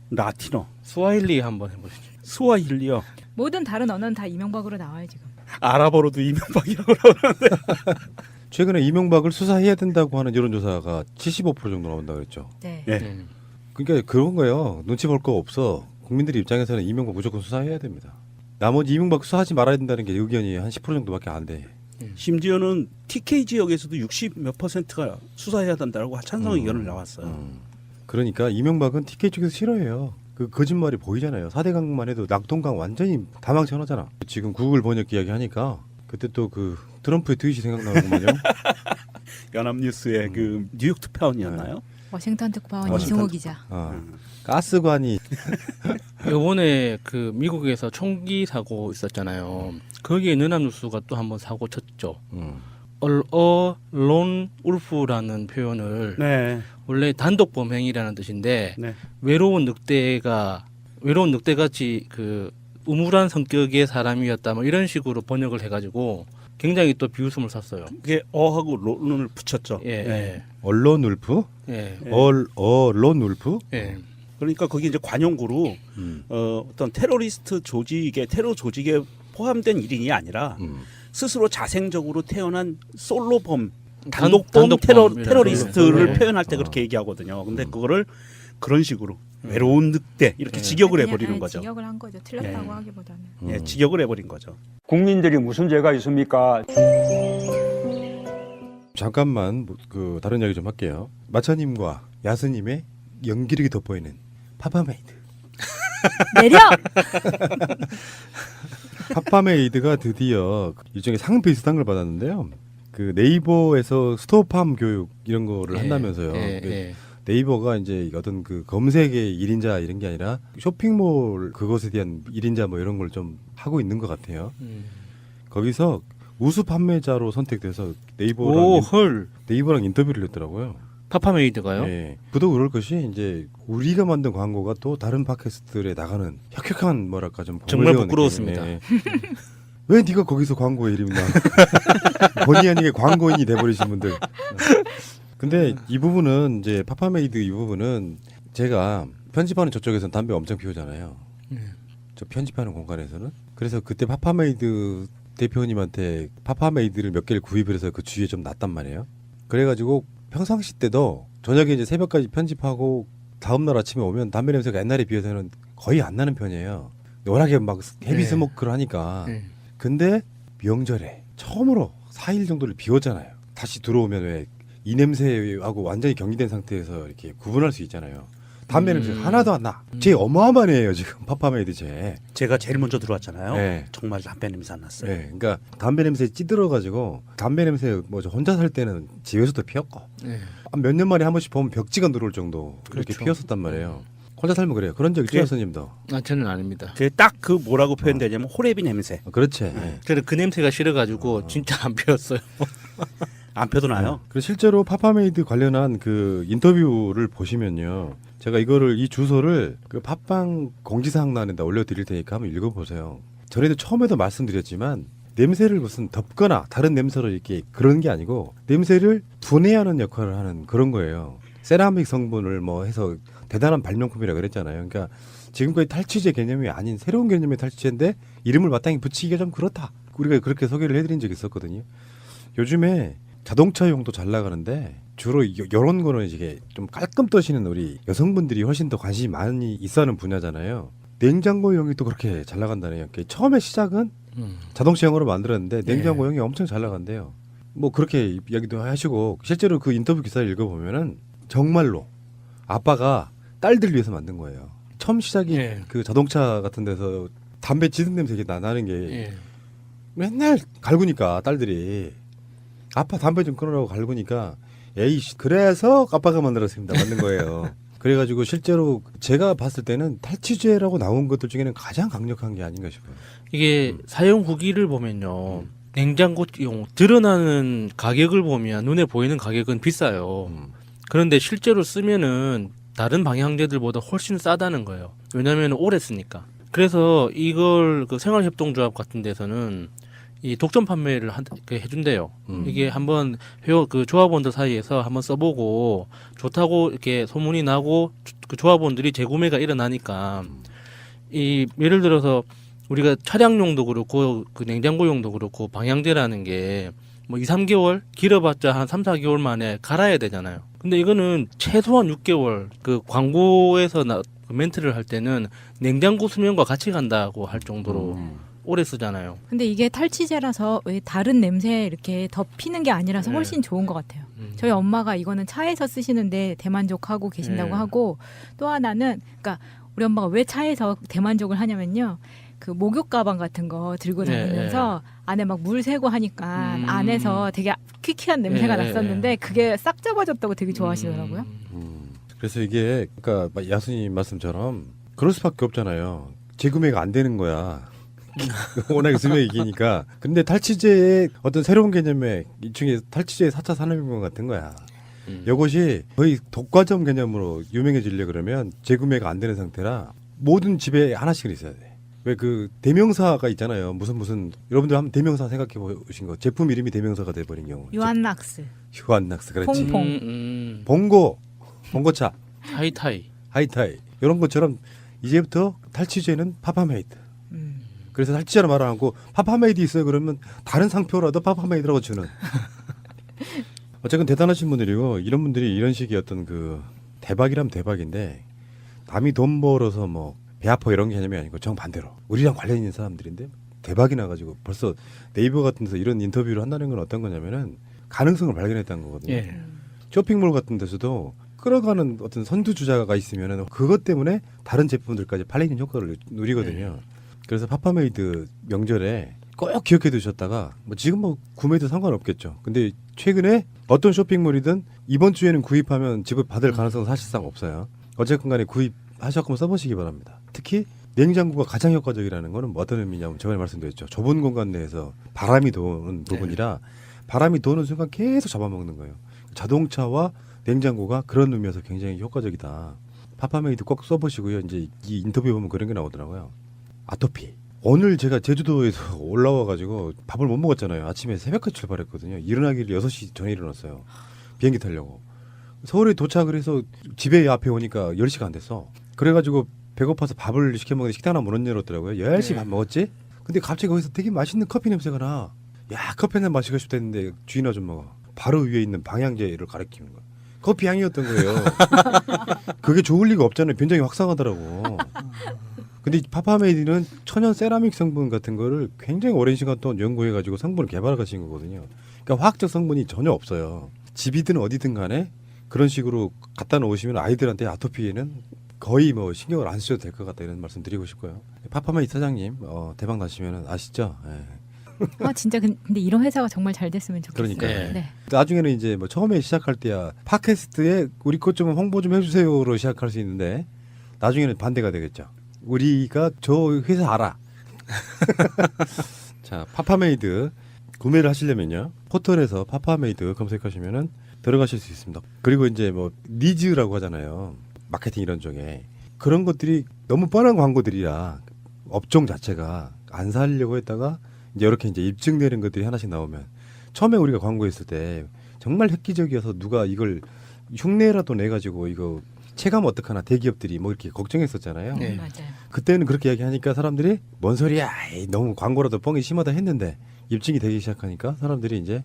라틴어 스와힐리 한번 해보시죠. 스와힐리요. 모든 다른 언어는 다 이명박으로 나와요 지금. 아랍어로도 이명박이라고 그러는데 최근에 이명박을 수사해야 된다고 하는 여론조사가 75% 정도 나온다 그랬죠. 네. 그러니까 그런 거예요. 눈치 볼 거 없어. 국민들 입장에서는 이명박 무조건 수사해야 됩니다. 나머지 이명박 수사하지 말아야 된다는 게 의견이 한 10% 정도밖에 안 돼. 심지어는 TK 지역에서도 60몇 %가 수사해야 된다고 찬성 의견을 나왔어요. 그러니까 이명박은 TK 쪽에서 싫어해요. 그 거짓말이 보이잖아요. 4대 강만 해도 낙동강 완전히 다망천하잖아. 지금 구글 번역 이야기 하니까 그때 또 그 트럼프의 트윗이 생각나는군요. 연합뉴스의 그 뉴욕 특파원이었나요? 워싱턴 특파원 워싱턴 이승호 기자. 가스관이 이번에 그 미국에서 총기 사고 있었잖아요. 거기에 연합뉴스가 또 한번 사고 쳤죠. 론 울프라는 표현을 네. 원래 단독 범행이라는 뜻인데 네. 외로운 늑대같이 그 우물한 성격의 사람이었다 뭐 이런 식으로 번역을 해가지고 굉장히 또 비웃음을 샀어요. 그게 어하고 론을 붙였죠. 예. 예. 언론 울프? 예. 언론 울프? 예. 그러니까 거기 이제 관용구로 어떤 테러리스트 조직의 테러 조직에 포함된 일인이 아니라 스스로 자생적으로 태어난 솔로범, 단독범 테러리스트를 네. 표현할 때 그렇게 얘기하거든요. 근데 그거를 그런 식으로 외로운 늑대 이렇게 직역을 해버리는 거죠. 직역을 한 거죠. 틀렸다고 하기보다는. 예, 직역을 해버린 거죠. 국민들이 무슨 죄가 있습니까? 잠깐만 그 다른 이야기 좀 할게요. 마차님과 야스님의 연기력이 돋보이는 파파메이드. 내려! 파파메이드가 드디어 일종의 상 비슷한 걸 받았는데요. 그 네이버에서 스토어팜 교육 이런 거를 한다면서요. 네이버가 이제 어떤 그 검색의 1인자 이런 게 아니라 쇼핑몰 그것에 대한 1인자 뭐 이런 걸 좀 하고 있는 것 같아요. 거기서 우수 판매자로 선택돼서 네이버랑 인터뷰를 했더라고요. 파파메이드가요? 네. 부도 그럴 것이 이제 우리가 만든 광고가 또 다른 팟캐스트들에 나가는 혁혁한 뭐랄까 좀 정말 부끄러웠습니다. 왜 네가 거기서 광고에 이름이 나? 본의 아니게 광고인이 돼버리신 분들. 근데 이 부분은 이제 파파메이드 이 부분은 제가 편집하는 저쪽에서는 담배 엄청 피우잖아요. 저 편집하는 공간에서는. 그래서 그때 파파메이드 대표님한테 파파메이드를 몇 개를 구입을 해서 그 주위에 좀 놨단 말이에요. 그래가지고 평상시 때도 저녁에 이제 새벽까지 편집하고 다음날 아침에 오면 담배 냄새가 옛날에 비해서는 거의 안 나는 편이에요. 워낙에 막 헤비 스모크를 하니까. 근데 명절에 처음으로 4일 정도를 비웠잖아요. 다시 들어오면 왜 이 냄새하고 완전히 격리된 상태에서 이렇게 구분할 수 있잖아요. 담배 냄새 하나도 안 나. 제 어마어마해요 지금 파파메이드 제. 제가 제일 먼저 들어왔잖아요. 네. 정말 담배 냄새 안 났어요. 네, 그러니까 담배 냄새에 찌들어가지고 담배 냄새 뭐 저 혼자 살 때는 집에서도 피웠고 몇 년 만에 한 번씩 보면 벽지가 들어올 정도 이렇게 피웠었단 말이에요. 혼자 살면 그래요. 그런 적 있죠, 선생님도? 아, 저는 아닙니다. 딱 그 뭐라고 표현되냐면 호레비 냄새. 그렇지. 저는 그 냄새가 싫어가지고 진짜 안 피웠어요. 안 펴도 나요. 그리고 실제로 파파메이드 관련한 그 인터뷰를 보시면요. 제가 이거를 이 주소를 그 팟빵 공지사항란에다 올려드릴 테니까 한번 읽어보세요. 전에도 처음에도 말씀드렸지만 냄새를 무슨 덮거나 다른 냄새로 이렇게 그런 게 아니고 냄새를 분해하는 역할을 하는 그런 거예요. 세라믹 성분을 뭐 해서 대단한 발명품이라 그랬잖아요. 그러니까 지금까지 탈취제 개념이 아닌 새로운 개념의 탈취제인데 이름을 마땅히 붙이기가 좀 그렇다. 우리가 그렇게 소개를 해드린 적이 있었거든요. 요즘에 자동차용도 잘 나가는데 주로 이런 거는 이게 좀 깔끔 떠시는 우리 여성분들이 훨씬 더 관심이 많이 있어하는 분야잖아요. 냉장고용이 또 그렇게 잘 나간다네요. 처음에 시작은 자동차용으로 만들었는데 냉장고용이 엄청 잘 나간대요. 뭐 그렇게 이야기도 하시고 실제로 그 인터뷰 기사를 읽어보면은 정말로 아빠가 딸들 위해서 만든 거예요. 처음 시작이 그 자동차 같은 데서 담배 찌든 냄새 나는 게 맨날 갈구니까 딸들이 아빠 담배 좀 끊으라고 갈구니까 에이씨 그래서 아빠가 만들었습니다. 만든 거예요. 그래가지고 실제로 제가 봤을 때는 탈취제라고 나온 것들 중에는 가장 강력한 게 아닌가 싶어요. 이게 사용 후기를 보면요. 냉장고용 드러나는 가격을 보면 눈에 보이는 가격은 비싸요. 그런데 실제로 쓰면은 다른 방향제들보다 훨씬 싸다는 거예요. 왜냐하면 오래 쓰니까. 그래서 이걸 그 생활협동조합 같은 데서는 이 독점 판매를 해준대요. 이게 한번 그 조합원들 사이에서 한번 써보고 좋다고 이렇게 소문이 나고 그 조합원들이 재구매가 일어나니까 이 예를 들어서 우리가 차량용도 그렇고 그 냉장고용도 그렇고 방향제라는 게 뭐 2, 3개월 길어봤자 한 3, 4개월 만에 갈아야 되잖아요. 근데 이거는 최소한 6개월 그 광고에서 그 멘트를 할 때는 냉장고 수명과 같이 간다고 할 정도로 오래 쓰잖아요. 근데 이게 탈취제라서 왜 다른 냄새 이렇게 덮이는 게 아니라서 훨씬 좋은 것 같아요. 저희 엄마가 이거는 차에서 쓰시는데 대만족하고 계신다고 하고, 또 하나는 그러니까 우리 엄마가 왜 차에서 대만족을 하냐면요. 그 목욕 가방 같은 거 들고 다니면서 안에 막 물 새고 하니까 안에서 되게 퀴퀴한 냄새가 났었는데 그게 싹 잡아줬다고 되게 좋아하시더라고요. 그래서 이게 그러니까 야수님 말씀처럼 그럴 수밖에 없잖아요. 재구매가 안 되는 거야. 워낙에 수명이 기니까. 근데 탈취제의 어떤 새로운 개념의 일종의 탈취제의 4차 산업혁명 같은 거야. 이것이 거의 독과점 개념으로 유명해지려 그러면 재구매가 안 되는 상태라 모든 집에 하나씩은 있어야 돼. 왜 그 대명사가 있잖아요. 무슨 여러분들 한번 대명사 생각해 보신 거. 제품 이름이 대명사가 돼버린 경우. 유한락스. 유한락스 그렇지. 퐁퐁. 봉고차. 하이타이 이런 것처럼 이제부터 탈취제는 파파메이드. 그래서 탈취제로 말 안 하고 파파메이드 있어요 그러면 다른 상표라도 파파메이드라고 주는. 어쨌든 대단하신 분들이고 이런 분들이 이런 식의 어떤 그 대박이라면 대박인데 남이 돈 벌어서 뭐 배 아파 이런 개념이 아니고 정반대로 우리랑 관련 있는 사람들인데 대박이 나가지고 벌써 네이버 같은 데서 이런 인터뷰를 한다는 건 어떤 거냐면은 가능성을 발견했다는 거거든요. 예. 쇼핑몰 같은 데서도 끌어가는 어떤 선두주자가 있으면은 그것 때문에 다른 제품들까지 팔리는 효과를 누리거든요. 그래서 파파메이드 명절에 꼭 기억해 두셨다가 뭐 지금 뭐 구매도 상관없겠죠. 근데 최근에 어떤 쇼핑몰이든 이번 주에는 구입하면 집을 받을 가능성은 사실상 없어요. 어쨌건 간에 구입하셨고 써보시기 바랍니다. 특히 냉장고가 가장 효과적이라는 거는 뭐 어떤 의미냐면 저번에 말씀드렸죠. 좁은 공간 내에서 바람이 도는 부분이라 바람이 도는 순간 계속 잡아먹는 거예요. 자동차와 냉장고가 그런 의미에서 굉장히 효과적이다. 파파메이드 꼭 써보시고요. 이제 이 인터뷰 보면 그런 게 나오더라고요. 아토피. 오늘 제가 제주도에서 올라와가지고 밥을 못 먹었잖아요. 아침에 새벽까지 출발했거든요. 일어나기를 6시 전에 일어났어요. 비행기 타려고. 서울에 도착을 해서 집에 앞에 오니까 10시가 안 됐어. 그래가지고 배고파서 밥을 시켜 먹는데 식당 하나 못 열었더라고요. 10시 밥 먹었지? 근데 갑자기 거기서 되게 맛있는 커피 냄새가 나. 야, 커피 한잔 마시고 싶다 했는데 주인 아줌마가 바로 위에 있는 방향제를 가리키는 거야. 커피 향이었던 거예요. 그게 좋을 리가 없잖아요. 변장이 확상하더라고. 근데 파파메이드는 천연 세라믹 성분 같은 거를 굉장히 오랜 시간 동안 연구해가지고 성분을 개발하신 거거든요. 그러니까 화학적 성분이 전혀 없어요. 집이든 어디든 간에 그런 식으로 갖다 놓으시면 아이들한테 아토피에는 거의 뭐 신경을 안 쓰셔도 될 것 같다 이런 말씀 드리고 싶고요. 파파메이드 사장님 대박 나시면 아시죠? 네. 진짜 근데 이런 회사가 정말 잘 됐으면 좋겠어요. 그러니까 네. 나중에는 이제 뭐 처음에 시작할 때야 팟캐스트에 우리 것 좀 홍보 좀 해주세요로 시작할 수 있는데 나중에는 반대가 되겠죠. 우리가 저 회사 알아. 자, 파파메이드 구매를 하시려면요 포털에서 파파메이드 검색하시면은 들어가실 수 있습니다. 그리고 이제 뭐 니즈라고 하잖아요. 마케팅 이런 쪽에 그런 것들이 너무 뻔한 광고들이라 업종 자체가 안 살려고 했다가 이제 이렇게 이제 입증되는 것들이 하나씩 나오면 처음에 우리가 광고했을 때 정말 획기적이어서 누가 이걸 흉내라도 내 가지고 이거 체감 어떡하나 대기업들이 뭐 이렇게 걱정했었잖아요. 네. 맞아요. 그때는 그렇게 이야기하니까 사람들이 뭔 소리야 에이, 너무 광고라도 뻥이 심하다 했는데 입증이 되기 시작하니까 사람들이 이제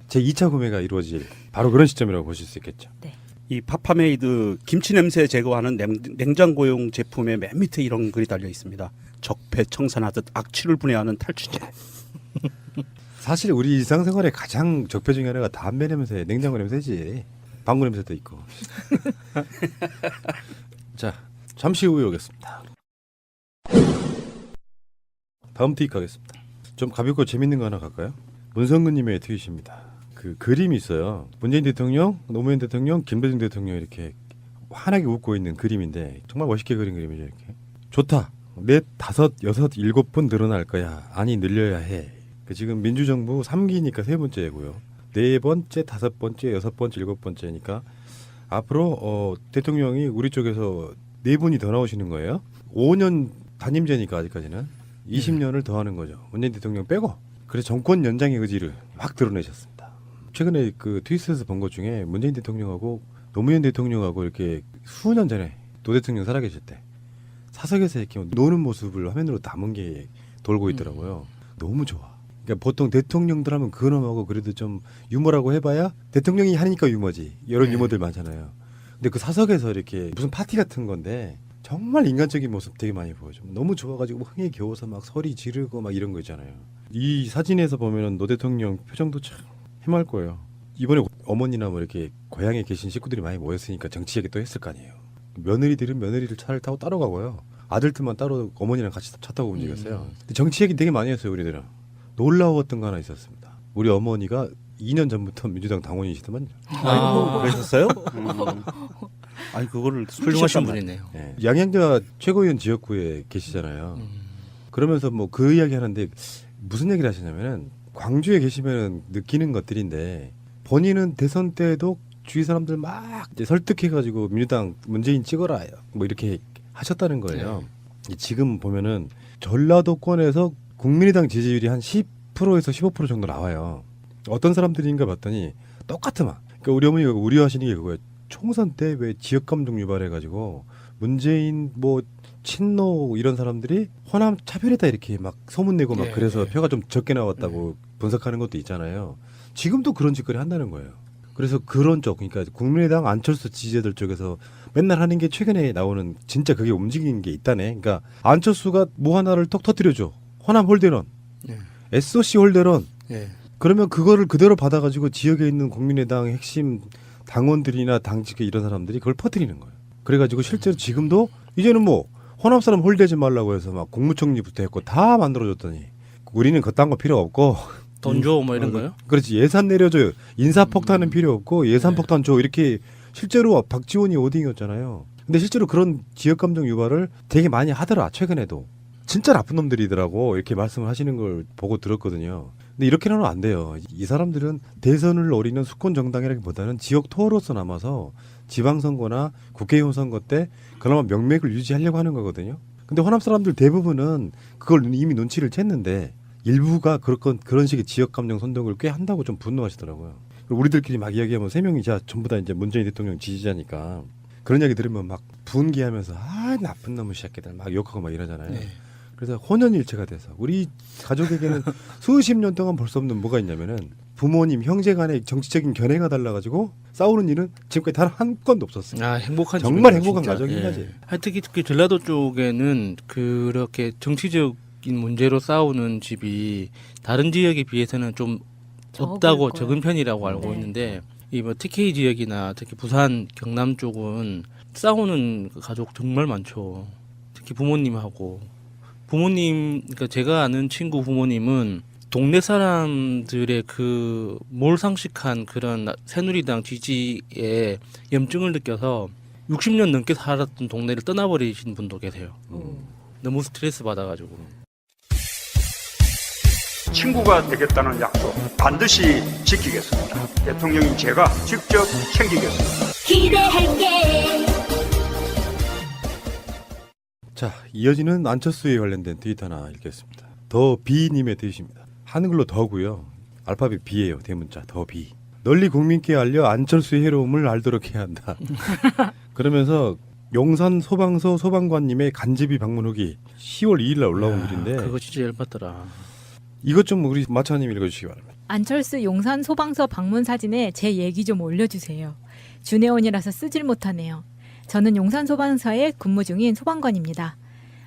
제 2차 구매가 이루어질 바로 그런 시점이라고 보실 수 있겠죠. 네. 이 파파메이드 김치 냄새 제거하는 냉장고용 제품의 맨 밑에 이런 글이 달려 있습니다. 적폐청산하듯 악취를 분해하는 탈취제. 사실 우리 일상생활에 가장 적폐 중에 하나가 담배 냄새, 냉장고 냄새지. 방구 냄새도 있고. 자, 잠시 후에 오겠습니다. 다음 트윗 가겠습니다. 좀 가볍고 재밌는 거 하나 갈까요? 문성근님의 트윗입니다. 그 그림이 있어요. 문재인 대통령, 노무현 대통령, 김대중 대통령 이렇게 환하게 웃고 있는 그림인데 정말 멋있게 그린 그림이죠. 이렇게 좋다. 4, 5, 6, 7분 늘어날 거야. 아니 늘려야 해. 지금 민주정부 3기니까 3번째고요. 4번째, 5번째, 6번째, 7번째니까 앞으로 대통령이 우리 쪽에서 4분이 더 나오시는 거예요. 5년 단임제니까 아직까지는 20년을 더 하는 거죠. 문재인 대통령 빼고. 그래서 정권 연장의 의지를 확 드러내셨습니다. 최근에 그 트위터에서 본 것 중에 문재인 대통령하고 노무현 대통령하고 이렇게 수년 전에 노 대통령 살아계실 때 사석에서 이렇게 노는 모습을 화면으로 담은 게 돌고 있더라고요. 너무 좋아. 그러니까 보통 대통령들 하면 근엄하고 그래도 좀 유머라고 해봐야 대통령이 하니까 유머지. 이런 유머들 많잖아요. 근데 그 사석에서 이렇게 무슨 파티 같은 건데 정말 인간적인 모습 되게 많이 보여줘. 너무 좋아가지고 흥에 겨워서 막 소리 지르고 막 이런 거 있잖아요. 이 사진에서 보면은 노 대통령 표정도 참 해맑을 거예요. 이번에 어머니나 뭐 이렇게 고향에 계신 식구들이 많이 모였으니까 정치 얘기 또 했을 거 아니에요. 며느리들은 며느리들 차를 타고 따로 가고요. 아들들만 따로 어머니랑 같이 차 타고 움직였어요. 근데 정치 얘기 되게 많이 했어요, 우리들은. 놀라웠던 거 하나 있었습니다. 우리 어머니가 2년 전부터 민주당 당원이시더만요. 그러셨어요? 아니 그거를 훌륭하신 분이네요. 네. 양양자 최고위원 지역구에 계시잖아요. 그러면서 뭐 그 이야기 하는데 무슨 얘기를 하시냐면은 광주에 계시면 느끼는 것들인데 본인은 대선 때도 주위 사람들 막 이제 설득해가지고 민주당 문재인 찍어라 뭐 이렇게 하셨다는 거예요. 지금 보면은 전라도권에서 국민의당 지지율이 한 10%에서 15% 정도 나와요. 어떤 사람들인가 봤더니 똑같으마. 그러니까 우리 어머니가 우려하시는 게 그거예요. 총선 때 왜 지역 감정 유발해가지고 문재인 뭐 친노 이런 사람들이 호남 차별했다 이렇게 막 소문내고 막 그래서 표가 좀 적게 나왔다고 분석하는 것도 있잖아요. 지금도 그런 짓거리 한다는 거예요. 그래서 그런 쪽, 그러니까 국민의당 안철수 지지자들 쪽에서 맨날 하는 게 최근에 나오는 진짜 그게 움직이는 게 있다네. 그러니까 안철수가 뭐 하나를 톡 터뜨려줘. 호남 홀대론, SOC 홀대론. 그러면 그거를 그대로 받아가지고 지역에 있는 국민의당 핵심 당원들이나 당직에 이런 사람들이 그걸 퍼뜨리는 거예요. 그래가지고 실제로 지금도 이제는 뭐 호남 사람 홀대지 말라고 해서 막 국무총리부터 했고 다 만들어줬더니 우리는 그딴 거 필요 없고 돈 줘 뭐 이런 거요? 그렇지. 예산 내려줘요. 인사폭탄은 필요 없고 예산폭탄 줘. 이렇게 실제로 박지원이 오딩이었잖아요. 근데 실제로 그런 지역감정 유발을 되게 많이 하더라. 최근에도. 진짜 나쁜 놈들이더라고. 이렇게 말씀을 하시는 걸 보고 들었거든요. 근데 이렇게는 안 돼요. 이 사람들은 대선을 노리는 수권 정당이라기보다는 지역 토어로서 남아서 지방선거나 국회의원 선거 때 그나마 명맥을 유지하려고 하는 거거든요. 근데 호남 사람들 대부분은 그걸 이미 눈치를 챘는데 일부가 그런 식의 지역 감정 선동을 꽤 한다고 좀 분노하시더라고요. 우리들끼리 막 이야기하면 3명이 전부 다 이제 문재인 대통령 지지자니까 그런 이야기 들으면 막 분개하면서 아 나쁜 놈의 새끼들 막 욕하고 막 이러잖아요. 그래서 혼연일체가 돼서 우리 가족에게는 수십 년 동안 볼 수 없는 뭐가 있냐면은 부모님 형제 간의 정치적인 견해가 달라가지고 싸우는 일은 지금까지 단 한 건도 없었어요. 아 행복한 정말 집이네요, 행복한 진짜. 가족인 거지. 하여튼 특히 전라도 쪽에는 그렇게 정치적인 문제로 싸우는 집이 다른 지역에 비해서는 좀 없다고 적은 편이라고 알고 있는데 이 뭐 TK 지역이나 특히 부산 경남 쪽은 싸우는 가족 정말 많죠. 특히 부모님하고 그러니까 제가 아는 친구 부모님은 동네 사람들의 그 몰상식한 그런 새누리당 지지에 염증을 느껴서 60년 넘게 살았던 동네를 떠나버리신 분도 계세요. 너무 스트레스 받아가지고. 친구가 되겠다는 약속 반드시 지키겠습니다. 대통령인 제가 직접 챙기겠습니다. 기대할게. 자, 이어지는 안철수에 관련된 트윗 하나 읽겠습니다. 더 비님의 트윗입니다. 한글로 더고요. 알파벳 B예요. 대문자 더 비. 널리 국민께 알려 안철수의 해로움을 알도록 해야 한다. 그러면서 용산 소방서 소방관님의 간제비 방문 후기 10월 2일 날 올라온 글인데 그거 진짜 열받더라. 이것 좀 우리 마차님 읽어주시기 바랍니다. 안철수 용산 소방서 방문 사진에 제 얘기 좀 올려주세요. 준회원이라서 쓰질 못하네요. 저는 용산 소방서에 근무 중인 소방관입니다.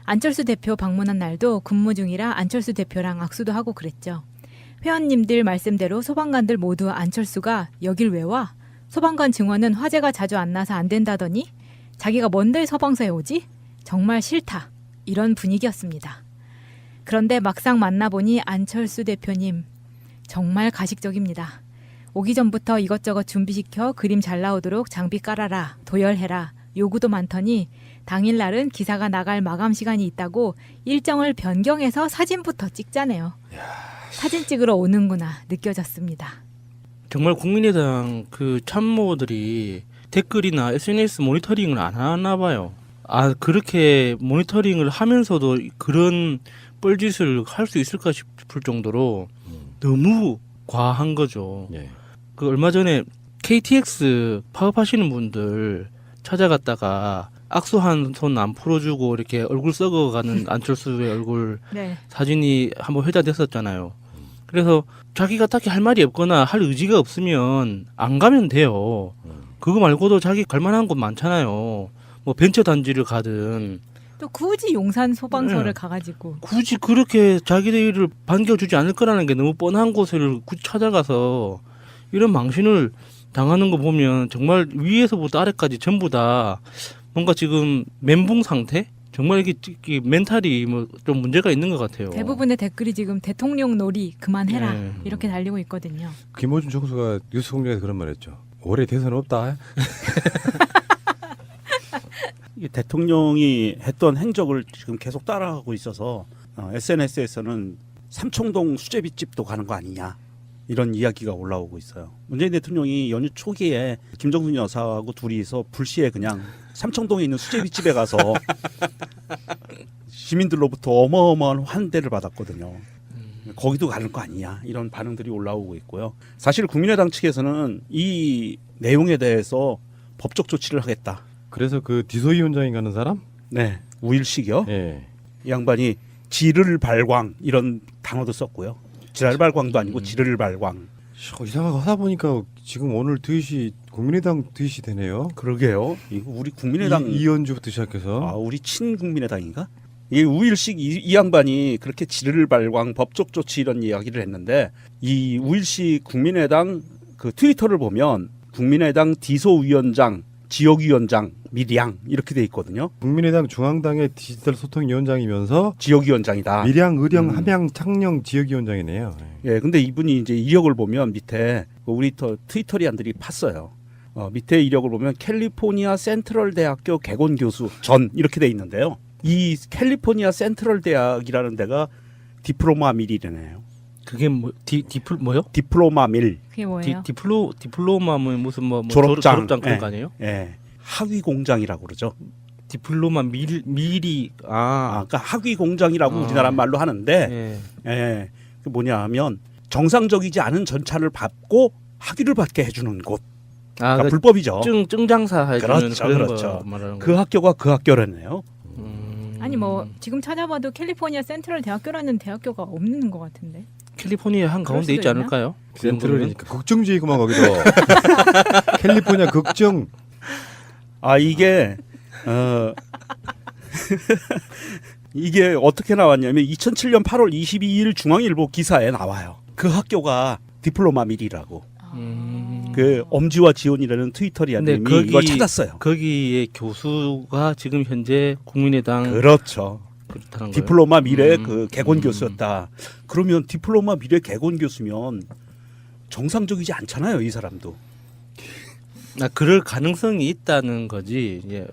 안철수 대표 방문한 날도 근무 중이라 안철수 대표랑 악수도 하고 그랬죠. 회원님들 말씀대로 소방관들 모두 안철수가 여길 왜 와? 소방관 증원은 화재가 자주 안 나서 안 된다더니 자기가 뭔데 소방서에 오지? 정말 싫다. 이런 분위기였습니다. 그런데 막상 만나보니 안철수 대표님 정말 가식적입니다. 오기 전부터 이것저것 준비시켜 그림 잘 나오도록 장비 깔아라, 도열해라, 요구도 많더니 당일날은 기사가 나갈 마감 시간이 있다고 일정을 변경해서 사진부터 찍자네요. 사진 찍으러 오는구나 느껴졌습니다. 정말 국민의당 그 참모들이 댓글이나 SNS 모니터링을 안 하나 봐요. 아 그렇게 모니터링을 하면서도 그런 뻘짓을 할 수 있을까 싶을 정도로 너무 과한 거죠. 그 얼마 전에 KTX 파업하시는 분들 찾아갔다가 악수 한 손 안 풀어주고 이렇게 얼굴 썩어가는 안철수의 얼굴 사진이 한번 회자됐었잖아요. 그래서 자기가 딱히 할 말이 없거나 할 의지가 없으면 안 가면 돼요. 그거 말고도 자기 갈 만한 곳 많잖아요. 뭐 벤처 단지를 가든 또 굳이 용산 소방서를 네. 가가지고 굳이 그렇게 자기들을 반겨주지 않을 거라는 게 너무 뻔한 곳을 굳이 찾아가서 이런 망신을 당하는 거 보면 정말 위에서부터 아래까지 전부 다 뭔가 지금 멘붕 상태? 정말 이게 멘탈이 뭐 좀 문제가 있는 것 같아요. 대부분의 댓글이 지금 대통령 놀이 그만해라 네. 이렇게 달리고 있거든요. 김호준 총수가 뉴스 공장에서 그런 말 했죠. 올해 대선 없다. 이 대통령이 했던 행적을 지금 계속 따라가고 있어서 SNS에서는 삼청동 수제비집도 가는 거 아니냐 이런 이야기가 올라오고 있어요. 문재인 대통령이 연휴 초기에 김정순 여사하고 둘이서 불시에 그냥 삼청동에 있는 수제비집에 가서 시민들로부터 어마어마한 환대를 받았거든요. 거기도 가는 거 아니냐 이런 반응들이 올라오고 있고요. 사실 국민의당 측에서는 이 내용에 대해서 법적 조치를 하겠다. 그래서 그 디소위원장이 가는 사람? 네, 우일식이요. 네. 이 양반이 지를 발광 이런 단어도 썼고요. 지랄 발광도 아니고 지를 발광. 이상하게 하다 보니까 지금 오늘 트윗이 국민의당 트윗이 되네요. 그러게요. 이거 우리 국민의당 이현주부터 시작해서 우리 친국민의당인가? 이 우일식 이 양반이 그렇게 지를 발광 법적 조치 이런 이야기를 했는데 이 우일식 국민의당 그 트위터를 보면 국민의당 디소위원장, 지역위원장, 밀양 이렇게 돼 있거든요. 국민의당 중앙당의 디지털 소통위원장이면서 지역위원장이다. 밀양, 의령, 함양, 창녕 지역위원장이네요. 예, 근데 이분이 이제 이력을 보면 밑에 우리 트위터리안들이 팠어요. 밑에 이력을 보면 캘리포니아 센트럴 대학교 개건 교수 전 이렇게 돼 있는데요. 이 캘리포니아 센트럴 대학이라는 데가 디플로마 밀이래요. 그게 뭐요? 디플로마 밀. 그게 뭐예요? 디플로마면 무슨 뭐 졸업장 그런 거 아니에요? 예. 학위 공장이라고 그러죠. 디플로마 밀이 그러니까 학위 공장이라고 우리나라 말로 하는데 예. 그 뭐냐하면 정상적이지 않은 전차를 받고 학위를 받게 해주는 곳. 그러니까 불법이죠. 증장사 해주는 그렇죠. 말하는 그 학교가 그 학교라네요. 아니 뭐 지금 찾아봐도 캘리포니아 센트럴 대학교라는 대학교가 없는 것 같은데. 캘리포니아 한 가운데 있지 않을까요? 센트럴이니까 걱정주의구만 거기도. 캘리포니아 걱정. 이게 이게 어떻게 나왔냐면 2007년 8월 22일 중앙일보 기사에 나와요. 그 학교가 디플로마 밀이라고. 그 엄지와 지온이라는 트위터리안님이 이걸 찾았어요. 거기에 교수가 지금 현재 국민의당 그렇죠. 그렇다는 디플로마 밀의 그 개건 교수였다. 그러면 디플로마 밀의 개건 교수면 정상적이지 않잖아요, 이 사람도. 그럴 가능성이 있다는 거지. 예,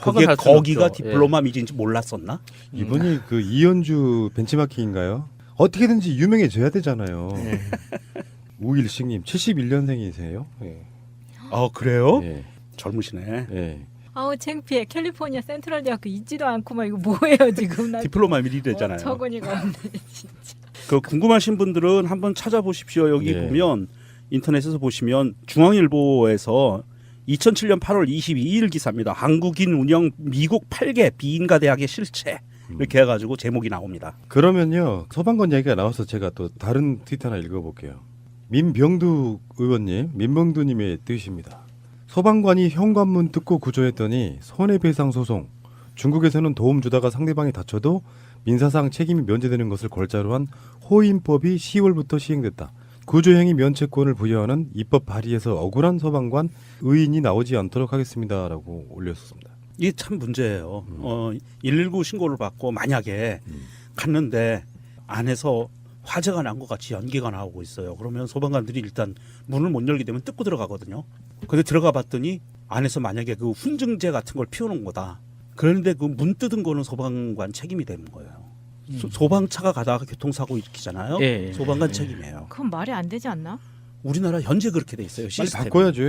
그게 거기가 디플로마 밀인지 몰랐었나? 이분이 그 이현주 벤치마킹인가요? 어떻게든지 유명해져야 되잖아요. 우일식님 71년생이세요? 예. 그래요? 예. 젊으시네. 예. 아우 창피해. 캘리포니아 센트럴 대학교 있지도 않고 막 이거 뭐예요 지금? 디플로마 밀이래잖아요. 어처구니가 없네 진짜. 그 궁금하신 분들은 한번 찾아보십시오. 여기 보면 인터넷에서 보시면 중앙일보에서 2007년 8월 22일 기사입니다. 한국인 운영 미국 8개 비인가 대학의 실체 이렇게 해가지고 제목이 나옵니다. 그러면요 소방관 얘기가 나와서 제가 또 다른 트윗 하나 읽어볼게요. 민병두 의원님, 민병두님의 뜻입니다. 소방관이 현관문 뜯고 구조했더니 손해배상 소송. 중국에서는 도움 주다가 상대방이 다쳐도 민사상 책임이 면제되는 것을 골자로 한 호인법이 10월부터 시행됐다. 구조행위 면책권을 부여하는 입법 발의에서 억울한 소방관 의인이 나오지 않도록 하겠습니다라고 올렸습니다. 이게 참 문제예요. 119 신고를 받고 만약에 갔는데 안에서 화재가 난 것 같이 연기가 나오고 있어요. 그러면 소방관들이 일단 문을 못 열게 되면 뜯고 들어가거든요. 근데 들어가 봤더니 안에서 만약에 그 훈증제 같은 걸 피워놓은 거다. 그런데 그 문 뜯은 거는 소방관 책임이 되는 거예요. 소방차가 가다가 교통사고 일으키잖아요. 소방관 책임이에요. 그건 말이 안 되지 않나? 우리나라 현재 그렇게 돼 있어요. 시스템이. 바꿔야죠.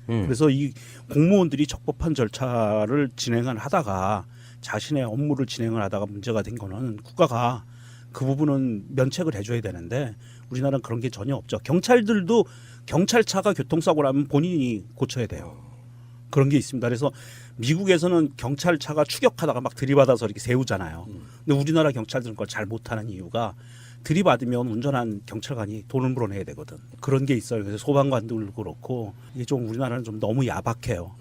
그래서 이 공무원들이 적법한 절차를 진행을 하다가 자신의 업무를 진행을 하다가 문제가 된 거는 국가가 그 부분은 면책을 해줘야 되는데 우리나라는 그런 게 전혀 없죠. 경찰들도 경찰차가 교통사고 나면 본인이 고쳐야 돼요. 그런 게 있습니다. 그래서 미국에서는 경찰차가 추격하다가 막 들이받아서 이렇게 세우잖아요. 근데 우리나라 경찰들은 그걸 잘 못하는 이유가 들이받으면 운전한 경찰관이 돈을 물어내야 되거든. 그런 게 있어요. 그래서 소방관들도 그렇고 이게 좀 우리나라는 좀 너무 야박해요.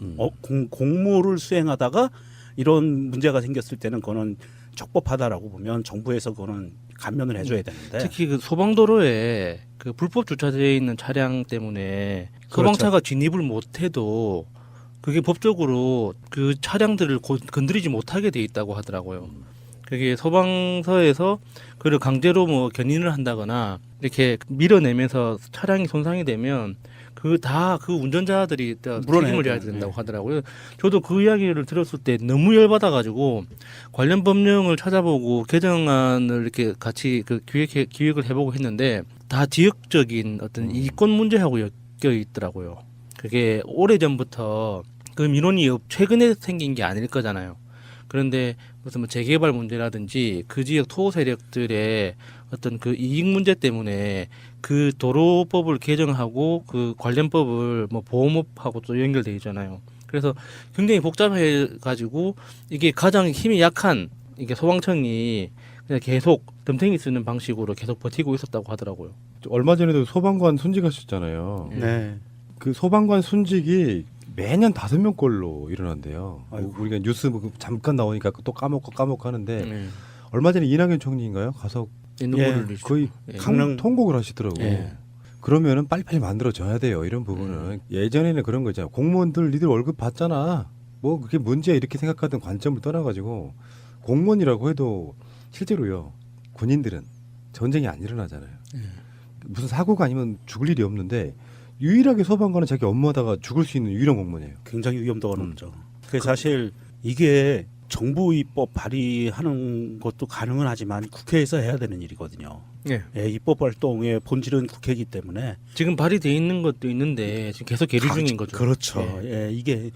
공무를 수행하다가 이런 문제가 생겼을 때는 그거는 적법하다라고 보면 정부에서 그거는 감면을 해줘야 되는데 특히 그 소방도로에 그 불법 주차되어 있는 차량 때문에 소방차가 진입을 못해도 그게 법적으로 그 차량들을 건드리지 못하게 돼 있다고 하더라고요. 그게 소방서에서 그를 강제로 뭐 견인을 한다거나 이렇게 밀어내면서 차량이 손상이 되면 그 운전자들이 책임을 져야 된다고 하더라고요. 저도 그 이야기를 들었을 때 너무 열받아가지고 관련 법령을 찾아보고 개정안을 이렇게 같이 그 기획을 해보고 했는데 다 지역적인 어떤 이권 문제하고 엮여 있더라고요. 그게 오래전부터 그 민원이 최근에 생긴 게 아닐 거잖아요. 그런데 무슨 뭐 재개발 문제라든지 그 지역 토호 세력들의 어떤 그 이익 문제 때문에 그 도로법을 개정하고 그 관련법을 뭐 보험업하고 또 연결돼 있잖아요. 그래서 굉장히 복잡해 가지고 이게 가장 힘이 약한 이게 소방청이 그냥 계속 덤탱이 쓰는 방식으로 계속 버티고 있었다고 하더라고요. 얼마 전에도 소방관 순직하셨잖아요. 네. 그 소방관 순직이 매년 5명꼴로 일어난대요. 우리가 뉴스 잠깐 나오니까 또 까먹고 하는데 얼마 전에 이낙연 총리인가요? 가서 거의 강릉 통곡을 하시더라고요. 그러면은 빨리빨리 만들어져야 돼요. 이런 부분은 예전에는 그런 거 있잖아요. 공무원들 니들 월급 받잖아. 뭐 그게 문제야 이렇게 생각하던 관점을 떠나가지고 공무원이라고 해도 실제로요. 군인들은 전쟁이 안 일어나잖아요. 무슨 사고가 아니면 죽을 일이 없는데 유일하게 소방관은 자기 업무하다가 죽을 수 있는 유일한 공무원이에요. 굉장히 위험도가 높죠. 그래서 사실 이게 정부 입법 발의하는 것도 가능은 하지만 국회에서 해야 되는 일이거든요. 입법 활동의 본질은 국회이기 때문에 지금 발의돼 있는 것도 있는데 지금 계속 계류 중인 거죠. 그렇죠. 이게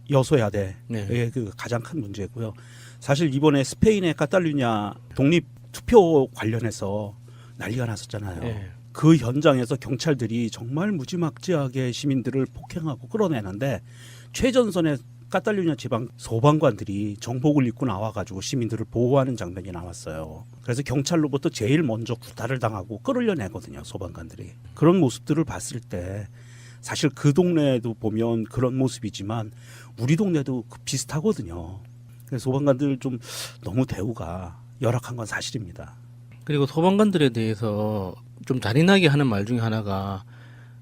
여소야 돼. 이게 그 가장 큰 문제고요. 사실 이번에 스페인의 카탈루냐 독립 투표 관련해서 난리가 났었잖아요. 그 현장에서 경찰들이 정말 무지막지하게 시민들을 폭행하고 끌어내는데 최전선의 카탈루냐 지방 소방관들이 정복을 입고 나와가지고 시민들을 보호하는 장면이 나왔어요. 그래서 경찰로부터 제일 먼저 구타를 당하고 끌어내거든요. 소방관들이. 그런 모습들을 봤을 때 사실 그 동네에도 보면 그런 모습이지만 우리 동네도 비슷하거든요. 그래서 소방관들 좀 너무 대우가 열악한 건 사실입니다. 그리고 소방관들에 대해서 좀 잔인하게 하는 말 중에 하나가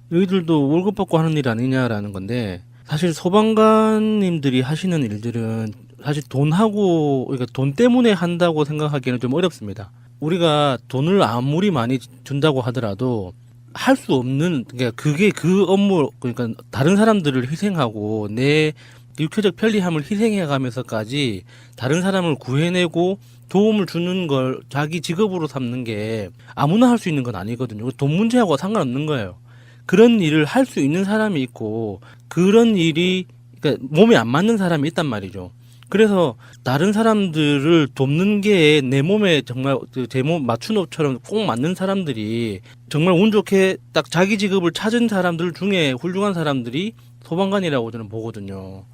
너희들도 월급 받고 하는 일 아니냐라는 건데 사실 소방관님들이 하시는 일들은 사실 그러니까 돈 때문에 한다고 생각하기에는 좀 어렵습니다. 우리가 돈을 아무리 많이 준다고 하더라도 할 수 없는 그러니까 그게 그 업무 그러니까 다른 사람들을 희생하고 내 육체적 편리함을 희생해가면서까지 다른 사람을 구해내고 도움을 주는 걸 자기 직업으로 삼는 게 아무나 할 수 있는 건 아니거든요. 돈 문제하고 상관없는 거예요. 그런 일을 할 수 있는 사람이 있고 그런 일이 그러니까 몸에 안 맞는 사람이 있단 말이죠. 그래서 다른 사람들을 돕는 게 내 몸에 정말 제 몸 맞춤업처럼 꼭 맞는 사람들이 정말 운 좋게 딱 자기 직업을 찾은 사람들 중에 훌륭한 사람들이 소방관이라고 저는 보거든요.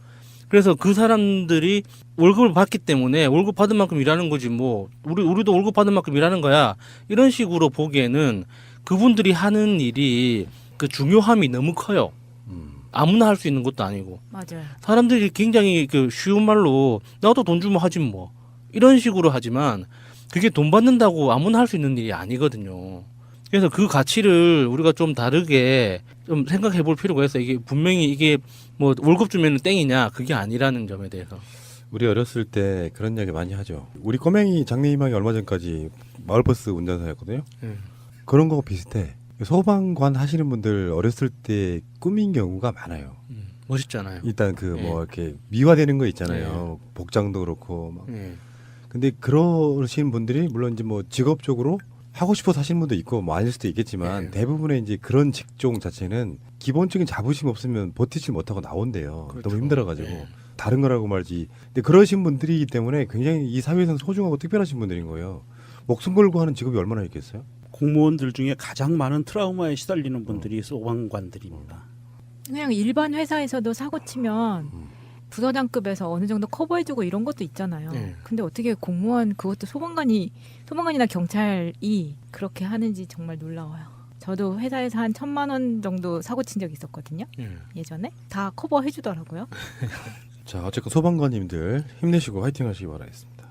그래서 그 사람들이 월급을 받기 때문에 월급 받은 만큼 일하는 거지 뭐 우리도 월급 받은 만큼 일하는 거야 이런 식으로 보기에는 그분들이 하는 일이 그 중요함이 너무 커요. 아무나 할 수 있는 것도 아니고. 맞아요. 사람들이 굉장히 그 쉬운 말로 나도 돈 주면 하지 뭐 이런 식으로 하지만 그게 돈 받는다고 아무나 할 수 있는 일이 아니거든요. 그래서 그 가치를 우리가 좀 다르게 좀 생각해 볼 필요가 있어요. 이게 분명히 이게 뭐 월급 주면 땡이냐 그게 아니라는 점에 대해서. 우리 어렸을 때 그런 이야기 많이 하죠. 우리 꼬맹이 장래희망이 얼마 전까지 마을버스 운전사였거든요. 그런 거하고 비슷해. 소방관 하시는 분들 어렸을 때 꿈인 경우가 많아요. 멋있잖아요. 일단 그 뭐 이렇게 미화되는 거 있잖아요. 복장도 그렇고 막. 근데 그러시는 분들이 물론 이제 뭐 직업적으로 하고 싶어서 하시는 분도 있고 뭐 아닐 수도 있겠지만 대부분의 이제 그런 직종 자체는 기본적인 자부심 없으면 버티지 못하고 나온대요. 그렇죠. 너무 힘들어가지고 다른 거라고 말지. 근데 그러신 분들이기 때문에 굉장히 이 사회에서는 소중하고 특별하신 분들인 거예요. 목숨 걸고 하는 직업이 얼마나 있겠어요? 공무원들 중에 가장 많은 트라우마에 시달리는 분들이 소방관들입니다. 그냥 일반 회사에서도 사고 치면 부서장급에서 어느 정도 커버해주고 이런 것도 있잖아요. 네. 근데 어떻게 공무원 그것도 소방관이나 경찰이 그렇게 하는지 정말 놀라워요. 저도 회사에서 한 1,000만 원 정도 사고 친 적이 있었거든요. 예전에 다 커버해주더라고요. 자, 어쨌건 소방관님들 힘내시고 화이팅 하시기 바라겠습니다.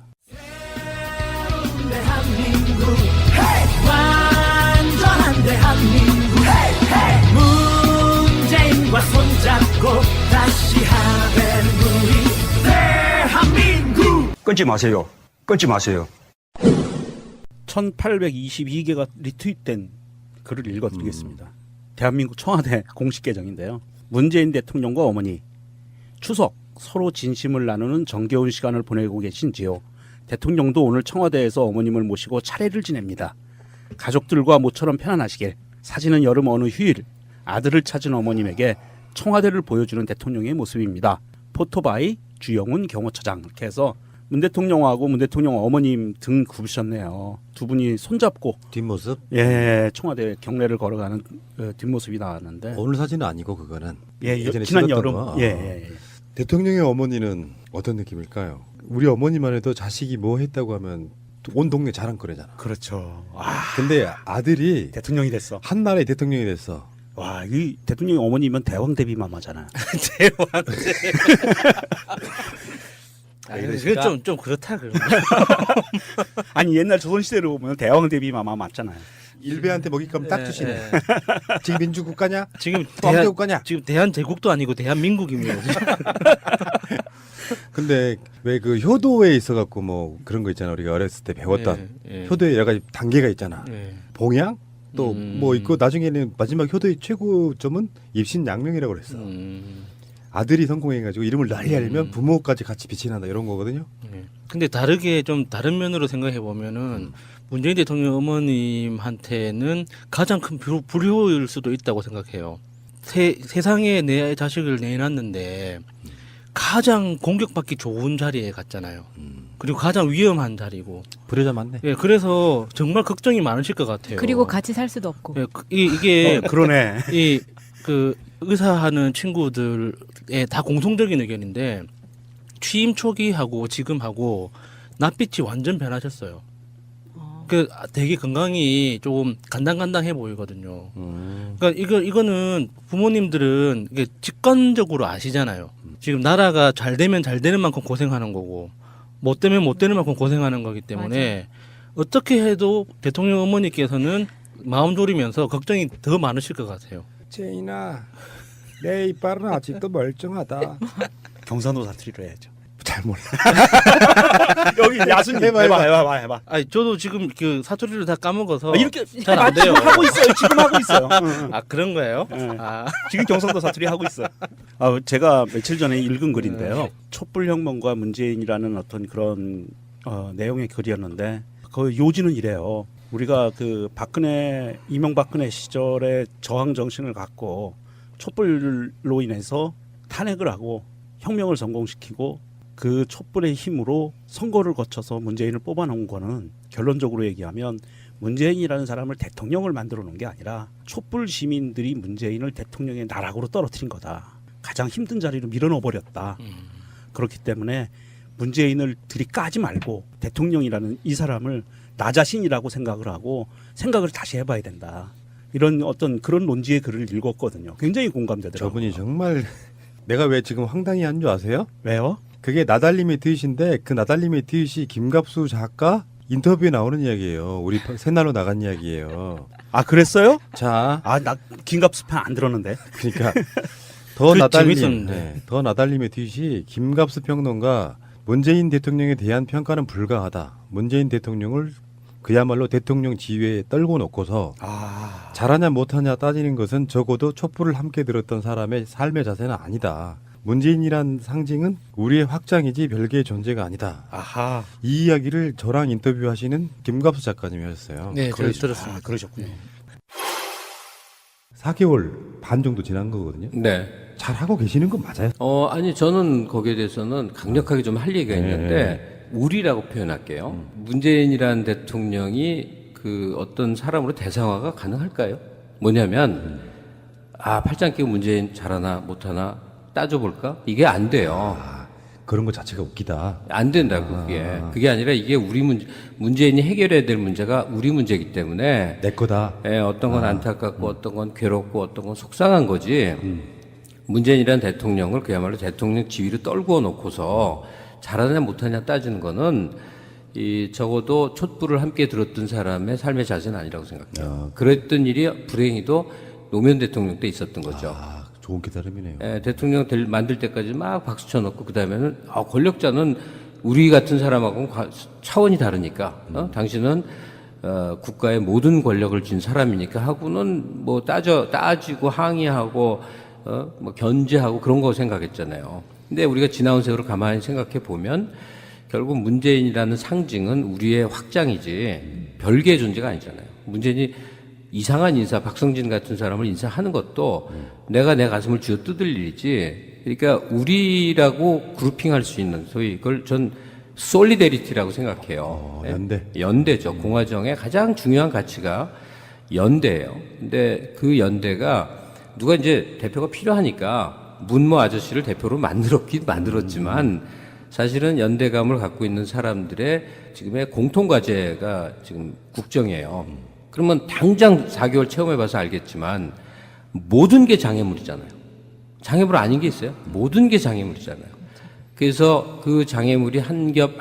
대한민국 완전한 대한민국 문재인과 손잡고 다시 하는 우리 대한민국. 끊지 마세요. 끊지 마세요. 1822개가 리트윗된 글을 읽어드리겠습니다. 대한민국 청와대 공식 계정인데요. 문재인 대통령과 어머니 추석 서로 진심을 나누는 정겨운 시간을 보내고 계신지요. 대통령도 오늘 청와대에서 어머님을 모시고 차례를 지냅니다. 가족들과 모처럼 편안하시길. 사진은 여름 어느 휴일 아들을 찾은 어머님에게 청와대를 보여주는 대통령의 모습입니다. 포토바이 주영훈 경호처장. 이렇게 해서 문 대통령하고 문 대통령 어머님 등 굽으셨네요. 두 분이 손잡고 뒷모습? 예, 청와대 경례를 걸어가는 뒷모습이 나왔는데 오늘 사진은 아니고 그거는 예전에 지난 찍었던 여름. 거. 예. 대통령의 어머니는 어떤 느낌일까요? 우리 어머니만 해도 자식이 뭐 했다고 하면 온 동네 자랑거리잖아. 그렇죠. 근데 아들이 대통령이 됐어. 한 나라의 대통령이 됐어. 와, 이 대통령의 어머니면 대왕 대비 마마잖아. 대왕 대비. 좀 그렇다 그러면. 아니 옛날 조선시대로 보면 대왕 대비 마마 맞잖아요. 일베한테 먹잇감 딱 주시네. 지금 민주국가냐? 지금 왕제국가냐? 지금 대한제국도 아니고 대한민국입니다. 근데 왜 그 효도에 있어갖고 뭐 그런 거 있잖아. 우리가 어렸을 때 배웠던 효도에 여러 가지 단계가 있잖아. 봉양 또 뭐 있고 나중에는 마지막 효도의 최고점은 입신양명이라고 그랬어. 아들이 성공해가지고 이름을 널리 알리면 부모까지 같이 빛이 난다 이런 거거든요. 근데 다른 면으로 생각해 보면은 문재인 대통령 어머님한테는 가장 큰 불효일 수도 있다고 생각해요. 세상에 내 자식을 내놨는데 가장 공격받기 좋은 자리에 갔잖아요. 그리고 가장 위험한 자리고. 불효자 맞네. 예, 그래서 정말 걱정이 많으실 것 같아요. 그리고 같이 살 수도 없고. 예, 이게 그러네. 그 의사하는 친구들의 다 공통적인 의견인데 취임 초기하고 지금하고 낯빛이 완전 변하셨어요. 그 되게 건강이 조금 간당간당해 보이거든요. 그러니까 이거는 부모님들은 이게 직관적으로 아시잖아요. 지금 나라가 잘 되면 잘 되는 만큼 고생하는 거고 못 되면 못 되는 만큼 고생하는 거기 때문에 맞아. 어떻게 해도 대통령 어머니께서는 마음 졸이면서 걱정이 더 많으실 것 같아요. 제인아, 내 이빨은 아직도 멀쩡하다. 경상도 사투리로 해야죠. 잘 몰라. 여기 야순이 해봐. 아니 저도 지금 그 사투리를 다 까먹어서 이렇게 잘 안 돼요. 지금 하고 있어요. 지금 하고 있어요. 아 그런 거예요? 지금 경상도 사투리 하고 있어요. 제가 며칠 전에 읽은 글인데요. 촛불혁명과 문재인이라는 어떤 그런 내용의 글이었는데 그 요지는 이래요. 우리가 그 이명박근혜 시절에 저항 정신을 갖고 촛불로 인해서 탄핵을 하고 혁명을 성공시키고 그 촛불의 힘으로 선거를 거쳐서 문재인을 뽑아놓은 거는 결론적으로 얘기하면 문재인이라는 사람을 대통령을 만들어 놓은 게 아니라 촛불 시민들이 문재인을 대통령의 나락으로 떨어뜨린 거다. 가장 힘든 자리로 밀어넣어 버렸다. 그렇기 때문에 문재인을 들이까지 말고 대통령이라는 이 사람을 나 자신이라고 생각을 하고 생각을 다시 해봐야 된다. 이런 어떤 그런 논지의 글을 읽었거든요. 굉장히 공감되더라고요. 저분이 정말 내가 왜 지금 황당히 한 줄 아세요? 왜요? 그게 나달님의 트윗인데 그 나달님의 트윗이 김갑수 작가 인터뷰에 나오는 이야기예요. 우리 새날로 나간 이야기예요. 아 그랬어요? 자, 나 김갑수 편 안 들었는데. 그러니까 더 나달님의 트윗이 김갑수 평론가 문재인 대통령에 대한 평가는 불가하다. 문재인 대통령을 그야말로 대통령 지위에 떨고 놓고서 잘하냐 못하냐 따지는 것은 적어도 촛불을 함께 들었던 사람의 삶의 자세는 아니다. 문재인이란 상징은 우리의 확장이지 별개의 존재가 아니다. 아하. 이 이야기를 저랑 인터뷰하시는 김갑수 작가님이 하셨어요. 네, 들었습니다. 그러셨군요. 4개월 반 정도 지난 거거든요. 네. 잘 하고 계시는 건 맞아요? 아니 저는 거기에 대해서는 강력하게 좀 할 얘기가 있는데 우리라고 표현할게요. 문재인이라는 대통령이 그 어떤 사람으로 대상화가 가능할까요? 뭐냐면 팔짱 끼고 문재인 잘하나 못하나 따져볼까? 이게 안 돼요. 그런 것 자체가 웃기다. 안 된다고 그게 아니라 이게 우리 문재인이 해결해야 될 문제가 우리 문제이기 때문에 내 거다. 예, 어떤 건 안타깝고 어떤 건 괴롭고 어떤 건 속상한 거지. 문재인이라는 대통령을 그야말로 대통령 지위로 떨구어 놓고서 잘하냐 못하냐 따지는 거는 적어도 촛불을 함께 들었던 사람의 삶의 자세는 아니라고 생각해요. 그랬던 일이 불행히도 노무현 대통령 때 있었던 거죠. 좋은 깨달음이네요. 예, 대통령 만들 때까지 막 박수 쳐놓고 그다음에는 권력자는 우리 같은 사람하고는 차원이 다르니까 당신은 국가의 모든 권력을 쥔 사람이니까 하고는 뭐 따지고 항의하고 뭐 견제하고 그런 거 생각했잖아요. 근데 우리가 지나온 세월을 가만히 생각해 보면 결국 문재인이라는 상징은 우리의 확장이지 별개의 존재가 아니잖아요. 문재인이 이상한 인사, 박성진 같은 사람을 인사하는 것도 내가 내 가슴을 쥐어 뜯을 일이지. 그러니까 우리라고 그룹핑할 수 있는 소위 그걸 전 솔리데리티라고 생각해요. 연대. 연대죠. 공화정의 가장 중요한 가치가 연대예요. 근데 그 연대가 누가 이제 대표가 필요하니까 문모 아저씨를 대표로 만들었지만 사실은 연대감을 갖고 있는 사람들의 지금의 공통 과제가 지금 국정이에요. 그러면 당장 4개월 체험해봐서 알겠지만 모든 게 장애물이잖아요. 장애물 아닌 게 있어요? 모든 게 장애물이잖아요. 그래서 그 장애물이 한 겹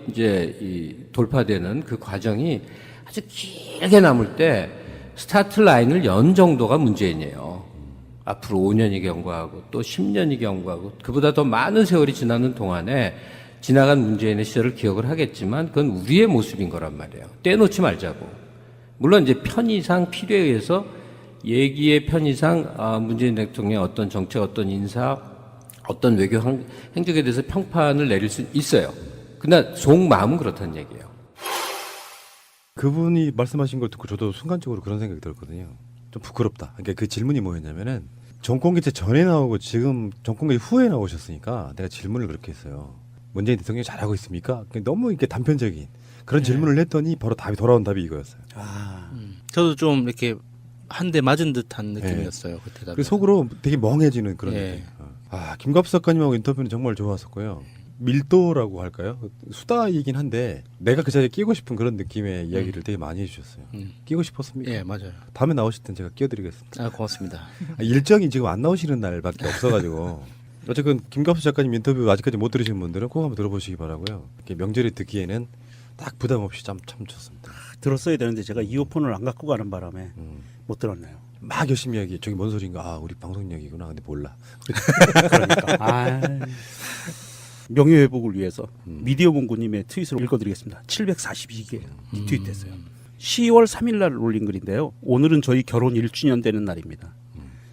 이제 돌파되는 그 과정이 아주 길게 남을 때 스타트 라인을 연 정도가 문재인이에요. 앞으로 5년이 경과하고 또 10년이 경과하고 그보다 더 많은 세월이 지나는 동안에 지나간 문재인의 시절을 기억을 하겠지만 그건 우리의 모습인 거란 말이에요. 떼놓지 말자고. 물론 이제 편의상 필요에 의해서 얘기의 편의상 문재인 대통령의 어떤 정책, 어떤 인사, 어떤 외교 행적에 대해서 평판을 내릴 수 있어요. 그러나 속마음은 그렇다는 얘기예요. 그분이 말씀하신 걸 듣고 저도 순간적으로 그런 생각이 들었거든요. 좀 부끄럽다. 그러니까 그 질문이 뭐였냐면은 정권개최 전에 나오고 지금 정권개최 후에 나오셨으니까 내가 질문을 그렇게 했어요. 문재인 대통령이 잘하고 있습니까? 너무 이렇게 단편적인 그런 질문을 했더니 바로 돌아온 답이 이거였어요. 저도 좀 이렇게 한 대 맞은 듯한 느낌이었어요. 그때 답이. 그 속으로 되게 멍해지는 그런 느낌. 김갑수 작가님하고 인터뷰는 정말 좋았었고요. 밀도라고 할까요? 수다이긴 한데 내가 그 자리에 끼고 싶은 그런 느낌의 이야기를 되게 많이 해주셨어요. 끼고 싶었습니까? 예, 맞아요. 다음에 나오실 땐 제가 끼워드리겠습니다. 고맙습니다. 일정이 지금 안 나오시는 날밖에 없어가지고 어쨌든 김갑수 작가님 인터뷰 아직까지 못 들으신 분들은 꼭 한번 들어보시기 바라고요. 명절에 듣기에는 딱 부담 없이 참 좋습니다. 들었어야 되는데 제가 이어폰을 안 갖고 가는 바람에 못 들었네요. 막 열심히 이야기해. 저기 뭔 소리인가? 우리 방송력이구나. 근데 몰라. 그러니까. 명예회복을 위해서 미디어 본부님의 트윗을 읽어드리겠습니다. 742개 트윗했어요. 10월 3일 날 올린 글인데요. 오늘은 저희 결혼 1주년 되는 날입니다.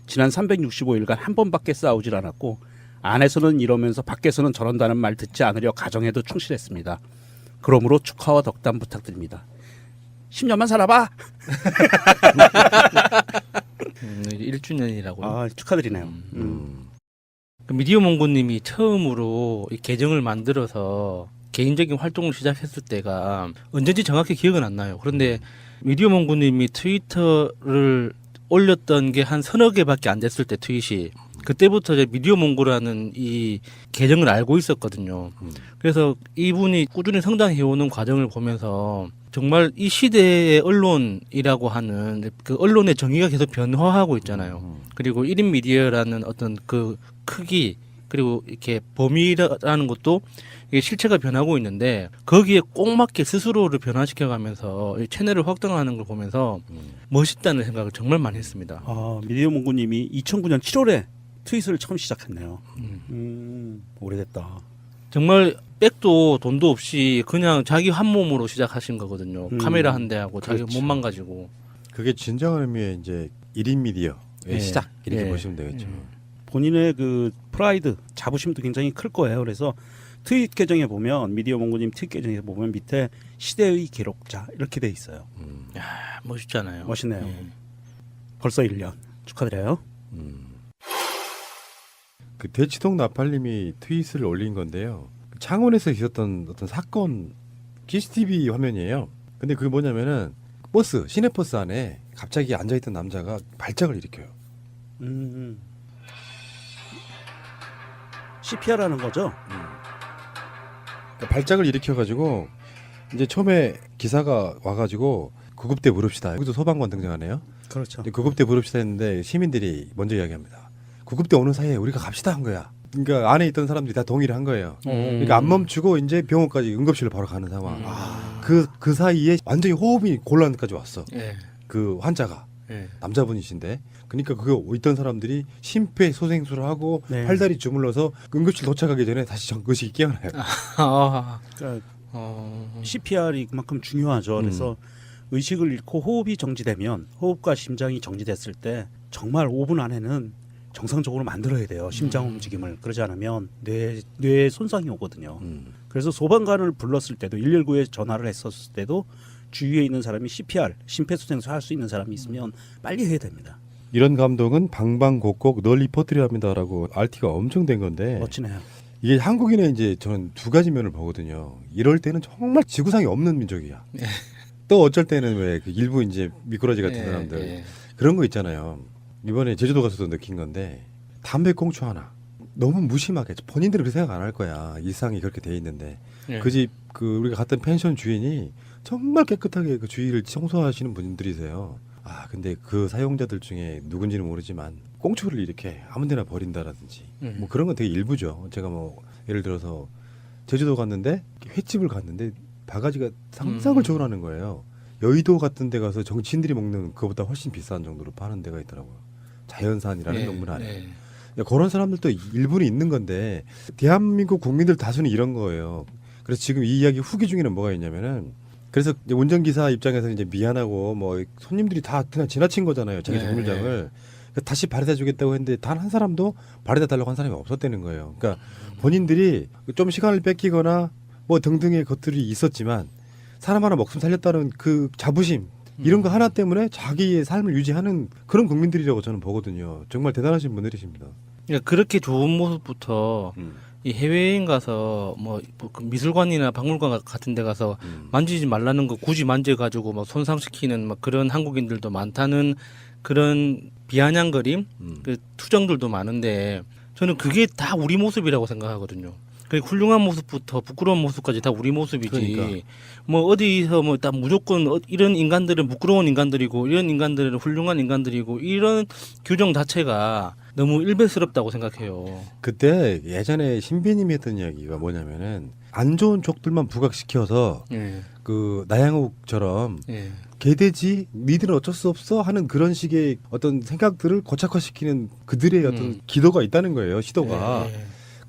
지난 365일간 한 번밖에 싸우질 않았고 안에서는 이러면서 밖에서는 저런다는 말 듣지 않으려 가정에도 충실했습니다. 그러므로 축하와 덕담 부탁드립니다. 10년만 살아봐. 1주년이라고요. 축하드리네요. 미디어 몽고님이 처음으로 이 계정을 만들어서 개인적인 활동을 시작했을 때가 언제인지 정확히 기억은 안 나요. 그런데 미디어 몽고님이 트위터를 올렸던 게 한 서너 개밖에 안 됐을 때 트윗이 그때부터 이제 미디어 몽고라는 이 계정을 알고 있었거든요. 그래서 이분이 꾸준히 성장해오는 과정을 보면서 정말 이 시대의 언론이라고 하는 그 언론의 정의가 계속 변화하고 있잖아요. 그리고 1인 미디어라는 어떤 그 크기 그리고 이렇게 범위라는 것도 이게 실체가 변하고 있는데 거기에 꼭 맞게 스스로를 변화시켜가면서 이 채널을 확장하는 걸 보면서 멋있다는 생각을 정말 많이 했습니다. 미디어 몽고님이 2009년 7월에 트윗을 처음 시작했네요. 오래됐다. 정말 백도 돈도 없이 그냥 자기 한 몸으로 시작하신 거거든요. 카메라 한 대하고 자기 몸만 가지고. 그게 진정한 의미의 이제 1인 미디어의 시작 이렇게 보시면 되겠죠. 본인의 그 프라이드, 자부심도 굉장히 클 거예요. 그래서 트윗 계정에 보면 미디어 몽고님 트윗 계정에 보면 밑에 시대의 기록자 이렇게 돼 있어요. 야, 멋있잖아요. 멋있네요. 벌써 1년 축하드려요. 그 대치동 나팔님이 트윗을 올린 건데요. 창원에서 있었던 어떤 사건 CCTV 화면이에요. 근데 그게 뭐냐면은 버스 시내버스 안에 갑자기 앉아있던 남자가 발작을 일으켜요. CPR하는 거죠? 발작을 일으켜가지고 이제 처음에 기사가 와가지고 구급대 부릅시다. 여기도 소방관 등장하네요. 그렇죠. 구급대 부릅시다 했는데 시민들이 먼저 이야기합니다. 구급대 오는 사이에 우리가 갑시다 한 거야. 그러니까 안에 있던 사람들이 다 동의를 한 거예요. 그러니까 안 멈추고 이제 병원까지 응급실로 바로 가는 상황. 그 사이에 완전히 호흡이 곤란까지 왔어. 예. 그 환자가 예. 남자분이신데, 그러니까 그 있던 사람들이 심폐소생술을 하고 네. 팔다리 주물러서 응급실 도착하기 전에 다시 의식이 깨어나요. 그러니까 CPR이 그만큼 중요하죠. 그래서 의식을 잃고 호흡이 정지되면, 호흡과 심장이 정지됐을 때 정말 5분 안에는 정상적으로 만들어야 돼요. 심장 움직임을. 그러지 않으면 뇌에 손상이 오거든요. 그래서 소방관을 불렀을 때도 119에 전화를 했었을 때도 주위에 있는 사람이 CPR, 심폐소생술 할 수 있는 사람이 있으면 빨리 해야 됩니다. 이런 감동은 방방곡곡 널리 퍼뜨려야 합니다라고 RT가 엄청 된 건데, 멋지네요. 이게 한국인의 이제 저는 두 가지 면을 보거든요. 이럴 때는 정말 지구상에 없는 민족이야. 또 어쩔 때는 왜 그 일부 이제 미꾸라지 같은 사람들 그런 거 있잖아요. 이번에 제주도 가서도 느낀 건데, 담배꽁초 하나 너무 무심하게, 본인들은 그 생각 안 할 거야. 일상이 그렇게 돼 있는데 그 집 그 우리가 갔던 펜션 주인이 정말 깨끗하게 그 주위를 청소하시는 분들이세요. 아 근데 그 사용자들 중에 누군지는 모르지만 꽁초를 이렇게 아무데나 버린다라든지 뭐 그런 건 되게 일부죠. 제가 뭐 예를 들어서 제주도 갔는데 횟집을 갔는데 바가지가 상상을 초월하는 거예요. 여의도 같은 데 가서 정치인들이 먹는 그거보다 훨씬 비싼 정도로 파는 데가 있더라고요. 자연산이라는 동물 안에. 그런 사람들도 일부는 있는 건데, 대한민국 국민들 다수는 이런 거예요. 그래서 지금 이 이야기 후기 중에는 뭐가 있냐면은, 그래서 이제 운전기사 입장에서 이제 미안하고 뭐 손님들이 다 그냥 지나친 거잖아요. 자기 정류장을. 다시 발에다 주겠다고 했는데 단 한 사람도 발에다 달라고 한 사람이 없었다는 거예요. 그러니까 본인들이 좀 시간을 뺏기거나 뭐 등등의 것들이 있었지만 사람 하나 목숨 살렸다는 그 자부심, 이런 거 하나 때문에 자기의 삶을 유지하는 그런 국민들이라고 저는 보거든요. 정말 대단하신 분들이십니다. 그러니까 그렇게 좋은 모습부터 이 해외여행 가서 뭐 그 미술관이나 박물관 같은 데 가서 만지지 말라는 거 굳이 만져가지고 막 손상시키는 막 그런 한국인들도 많다는 그런 비아냥거림, 그 투정들도 많은데, 저는 그게 다 우리 모습이라고 생각하거든요. 그 훌륭한 모습부터 부끄러운 모습까지 다 우리 모습이지. 그러니까. 뭐 어디서 뭐 딱 무조건 이런 인간들은 부끄러운 인간들이고 이런 인간들은 훌륭한 인간들이고, 이런 규정 자체가 너무 일배스럽다고 생각해요. 그때 예전에 신비님이 했던 이야기가 뭐냐면은, 안 좋은 족들만 부각시켜서 그 나양욱처럼 개돼지 니들은 어쩔 수 없어 하는 그런 식의 어떤 생각들을 고착화시키는 그들의 어떤 기도가 있다는 거예요. 시도가.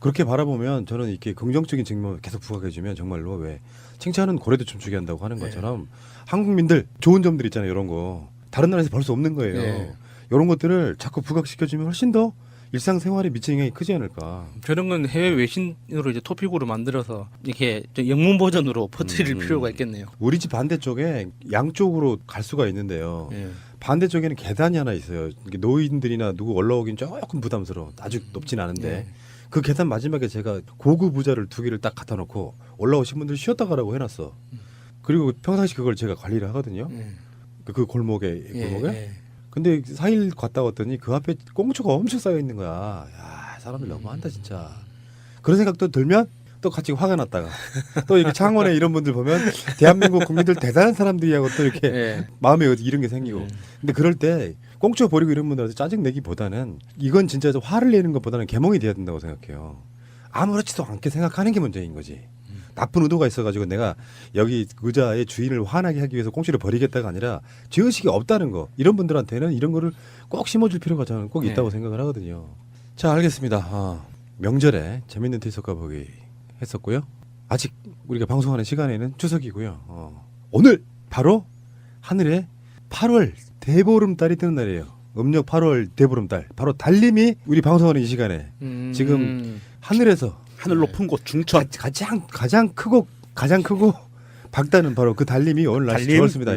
그렇게 바라보면 저는 이렇게 긍정적인 측면을 계속 부각해주면 정말로 왜 칭찬은 고래도 춤추게 한다고 하는 것처럼 한국민들 좋은 점들 있잖아요. 이런 거 다른 나라에서 볼 수 없는 거예요. 이런 것들을 자꾸 부각시켜주면 훨씬 더 일상생활에 미치는 영향이 크지 않을까. 저런 건 해외 외신으로 이제 토픽으로 만들어서 이렇게 영문 버전으로 퍼뜨릴 필요가 있겠네요. 우리 집 반대쪽에 양쪽으로 갈 수가 있는데요. 반대쪽에는 계단이 하나 있어요. 노인들이나 누구 올라오긴 조금 부담스러워. 아주 높진 않은데. 그 계단 마지막에 제가 고급 의자를 2개를 딱 갖다 놓고 올라오신 분들 쉬었다 가라고 해놨어. 그리고 평상시 그걸 제가 관리를 하거든요. 그 골목에. 근데 4일 갔다 왔더니 그 앞에 꽁초가 엄청 쌓여 있는 거야. 야, 사람들 너무한다 진짜. 그런 생각도 들면 또 같이 화가 났다가 또 이렇게 창원에 이런 분들 보면 대한민국 국민들 대단한 사람들이하고 또 이렇게 마음에 이런 게 생기고. 근데 그럴 때 꽁초 버리고 이런 분들한테 짜증 내기보다는, 이건 진짜 화를 내는 것보다는 개몽이 돼야 된다고 생각해요. 아무렇지도 않게 생각하는 게 문제인 거지. 나쁜 의도가 있어가지고 내가 여기 의자의 주인을 화나게 하기 위해서 꽁초를 버리겠다가 아니라 죄의식이 없다는 거, 이런 분들한테는 이런 거를 꼭 심어줄 필요가 저는 꼭 있다고 생각을 하거든요. 자, 알겠습니다. 명절에 재밌는 트윗과 보기 했었고요. 아직 우리가 방송하는 시간에는 추석이고요. 오늘 바로 하늘에 8월 대보름달이 뜨는 날이에요. 음력 8월 대보름달. 바로 달림이 우리 방송하는 이 시간에 지금 하늘에서, 하늘 높은 곳 중천 가장 크고 밝다는 바로 그 달림이 오늘 날씨 좋았습니다.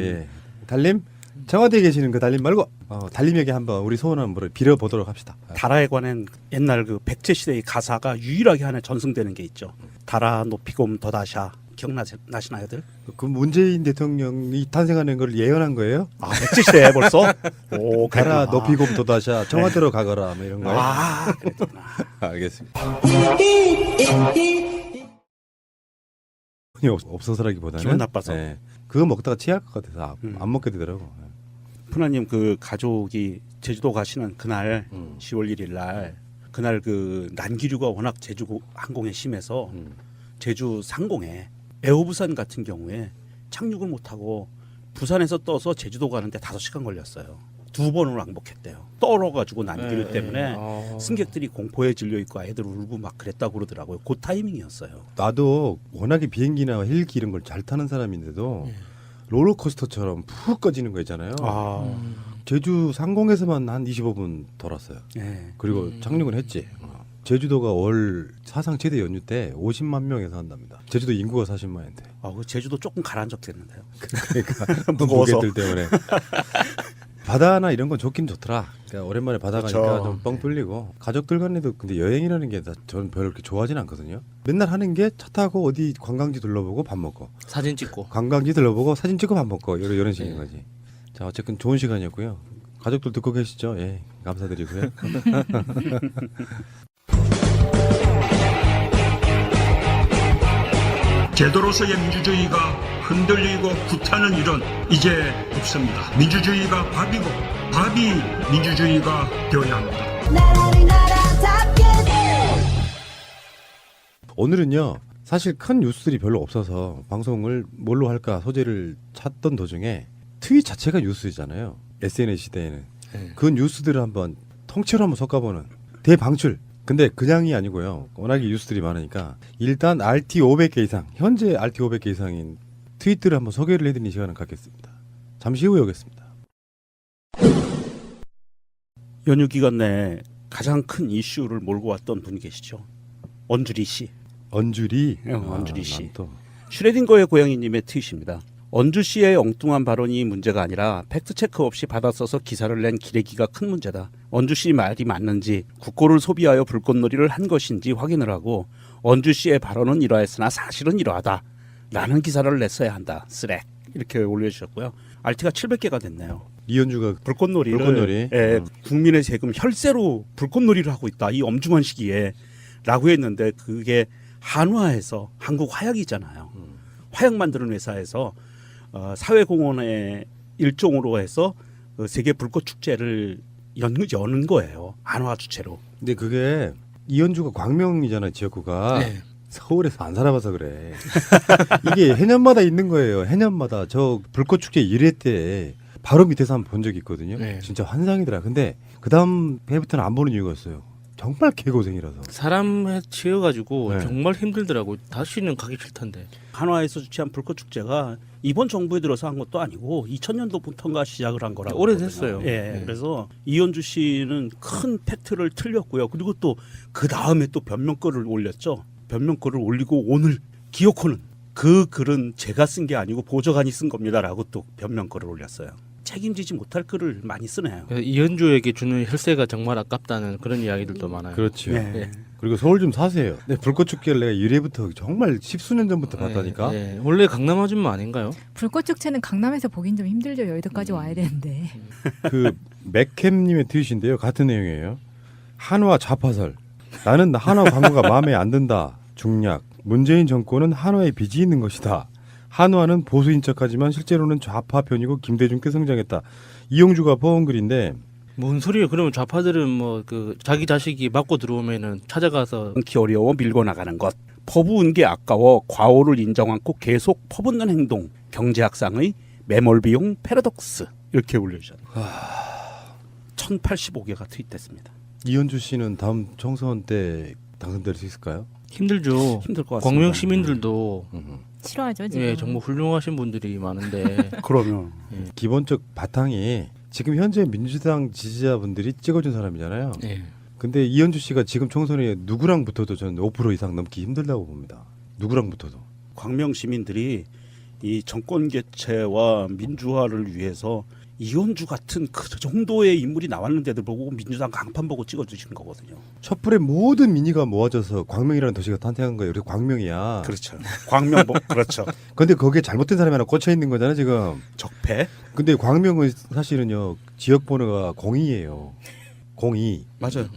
달림, 청와대에 계시는 그 달림 말고 달림에게 한번 우리 소원 한번 빌어보도록 합시다. 달아에 관한 옛날 그 백제 시대의 가사가 유일하게 하나 전승되는 게 있죠. 달아 높이곰 더다샤. 기억나시나요들? 그 문재인 대통령이 탄생하는 걸 예언한 거예요? 아, 백제 시대에 벌써? 오, 달아 높이곰 더다샤 청와대로 가거라 뭐 이런 거. 아, 그랬구나. 알겠습니다. 없어서라기보다는 기분 나빠서. 네. 그거 먹다가 취할 것 같아서 안 먹게 되더라고. 푸나님 그 가족이 제주도 가시는 그날 10월 1일 날 그날 그 난기류가 워낙 제주 항공에 심해서 제주 상공에 에어부산 같은 경우에 착륙을 못하고 부산에서 떠서 제주도 가는데 5시간 걸렸어요. 2번을 왕복했대요. 떨어가지고 난기류 때문에 승객들이 공포에 질려 있고 아이들 울고 막 그랬다고 그러더라고요. 그 타이밍이었어요. 나도 워낙에 비행기나 헬기 이런 걸 잘 타는 사람인데도 롤러코스터처럼 푹 꺼지는 거 있잖아요. 제주 상공에서만 한 25분 돌았어요. 그리고 착륙은 했지. 제주도가 월 사상 최대 연휴 때 50만 명에서 한답니다. 제주도 인구가 40만인데. 그 제주도 조금 가라앉았겠는데요. 그러니까 무거워서. 무게들 때문에. 바다나 이런 건 좋긴 좋더라. 그러니까 오랜만에 바다 가니까 그렇죠. 좀 뻥 뚫리고 가족들 간에도 근데 여행이라는 게 저는 별로 그렇게 좋아하진 않거든요. 맨날 하는 게 차 타고 어디 관광지 둘러보고 밥 먹고 사진 찍고 관광지 둘러보고 사진 찍고 밥 먹고 이런 식인 거지. 자 어쨌든 좋은 시간이었고요. 가족들 듣고 계시죠? 예, 감사드리고요. 제도로서의 민주주의가 흔들리고 구타는 일은 이제 없습니다. 민주주의가 밥이고 밥이 민주주의가 되어야 합니다. 오늘은요. 사실 큰 뉴스들이 별로 없어서 방송을 뭘로 할까 소재를 찾던 도중에 트윗 자체가 뉴스잖아요. SNS 시대에는. 그 뉴스들을 한번 통째로 한번 섞어보는 대방출. 근데 그냥이 아니고요. 워낙에 뉴스들이 많으니까 일단 RT 500개 이상, 현재 RT 500개 이상인 트윗들을 한번 소개를 해드리는 시간을 갖겠습니다. 잠시 후에 오겠습니다. 연휴 기간 내에 가장 큰 이슈를 몰고 왔던 분이 계시죠. 언주리 씨. 언주리? 언주리 씨. 슈레딩거의 고양이님의 트윗입니다. 언주 씨의 엉뚱한 발언이 문제가 아니라 팩트체크 없이 받아 써서 기사를 낸 기레기가 큰 문제다. 언주 씨 말이 맞는지 국고를 소비하여 불꽃놀이를 한 것인지 확인을 하고 언주 씨의 발언은 이러했으나 사실은 이러하다. 라는 기사를 냈어야 한다. 쓰렉. 이렇게 올려주셨고요. RT가 700개가 됐네요. 이현주가 불꽃놀이를 국민의 세금 혈세로 불꽃놀이를 하고 있다. 이 엄중한 시기에 라고 했는데 그게 한화에서 한국 화약이잖아요. 화약 만드는 회사에서 사회공헌의 일종으로 해서 세계 불꽃 축제를 여는 거예요. 한화 주체로. 근데 그게 이현주가 광명이잖아요. 지역구가. 서울에서 안 살아봐서 그래. 이게 해년마다 있는 거예요. 해년마다 저 불꽃 축제 1회 때 바로 밑에서 한번 본 적이 있거든요. 진짜 환상이더라. 근데 그 다음 해부터는 안 보는 이유가 있어요. 정말 개고생이라서. 사람에 치여가지고 정말 힘들더라고. 다시는 가기 싫던데. 한화에서 주최한 불꽃 축제가 이번 정부에 들어서 한 것도 아니고 2000년도부터인가 시작을 한 거라고. 오래됐어요. 그래서 이현주 씨는 큰 팩트를 틀렸고요. 그리고 또 그 다음에 또 변명글을 올렸죠. 변명글을 올리고 오늘 기어코는 그 글은 제가 쓴 게 아니고 보좌관이 쓴 겁니다라고 또 변명글을 올렸어요. 책임지지 못할 글을 많이 쓰네요. 이현주에게 주는 혈세가 정말 아깝다는 그런 이야기들도 많아요. 그렇죠. 그리고 서울 좀 사세요. 불꽃 축제를 내가 1회부터 정말 10수년 전부터 봤다니까. 원래 강남 아줌마 아닌가요? 불꽃 축제는 강남에서 보긴 좀 힘들죠. 여의도까지 와야 되는데. 그 맥캠님의 트윗인데요. 같은 내용이에요. 한화 좌파설. 나는 한화 광고가 마음에 안 든다. 중략. 문재인 정권은 한화에 빚이 있는 것이다. 한화는 보수인 척하지만 실제로는 좌파 편이고 김대중께 성장했다. 이용주가 퍼온 글인데 뭔 소리예요? 그러면 좌파들은 뭐 그 자기 자식이 맞고 들어오면은 찾아가서 기 어려워 밀고 나가는 것. 퍼부은 게 아까워 과오를 인정 않고 계속 퍼붓는 행동. 경제학상의 매몰 비용 패러독스. 이렇게 올려주셨네요. 1085개가 트윗됐습니다. 이현주 씨는 다음 총선 때 당선될 수 있을까요? 힘들죠. 힘들 것 같습니다. 광명 시민들도 싫어하죠 지금. 예, 정말 훌륭하신 분들이 많은데. 그러면 기본적 바탕이 지금 현재 민주당 지지자분들이 찍어준 사람이잖아요. 근데 이현주 씨가 지금 총선에 누구랑 붙어도 저는 5% 이상 넘기 힘들다고 봅니다. 누구랑 붙어도. 광명 시민들이 이 정권 개최와 민주화를 위해서 이현주 같은 그 정도의 인물이 나왔는데도 보고 민주당 강판 보고 찍어주시는 거거든요. 촛불의 모든 민의가 모아져서 광명이라는 도시가 탄생한 거예요. 우리 광명이야. 그렇죠. 광명 그렇죠. 근데 거기에 잘못된 사람이 하나 꽂혀 있는 거잖아요 지금. 적폐. 근데 광명은 사실은요 지역 번호가 02예요. 02. 맞아요.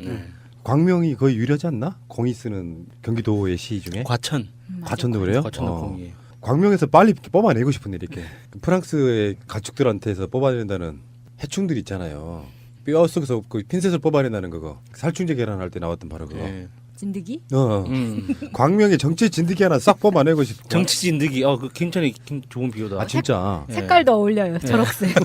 광명이 거의 유리하지 않나? 02 쓰는 경기도의 시 중에. 과천. 과천도 그래요? 과천도 02예요. 광명에서 빨리 이렇게 뽑아내고 싶은데 이렇게 프랑스의 가축들한테서 뽑아낸다는 해충들 있잖아요. 뼈 속에서 그 핀셋을 뽑아낸다는 그거 살충제 계란할 때 나왔던 바로 그거. 네. 진드기? 광명에 정치 진드기 하나 싹 뽑아내고 싶고. 정치 진드기. 그 괜찮이 좋은 비유다. 아 진짜. 색깔도 어울려요. 초록색.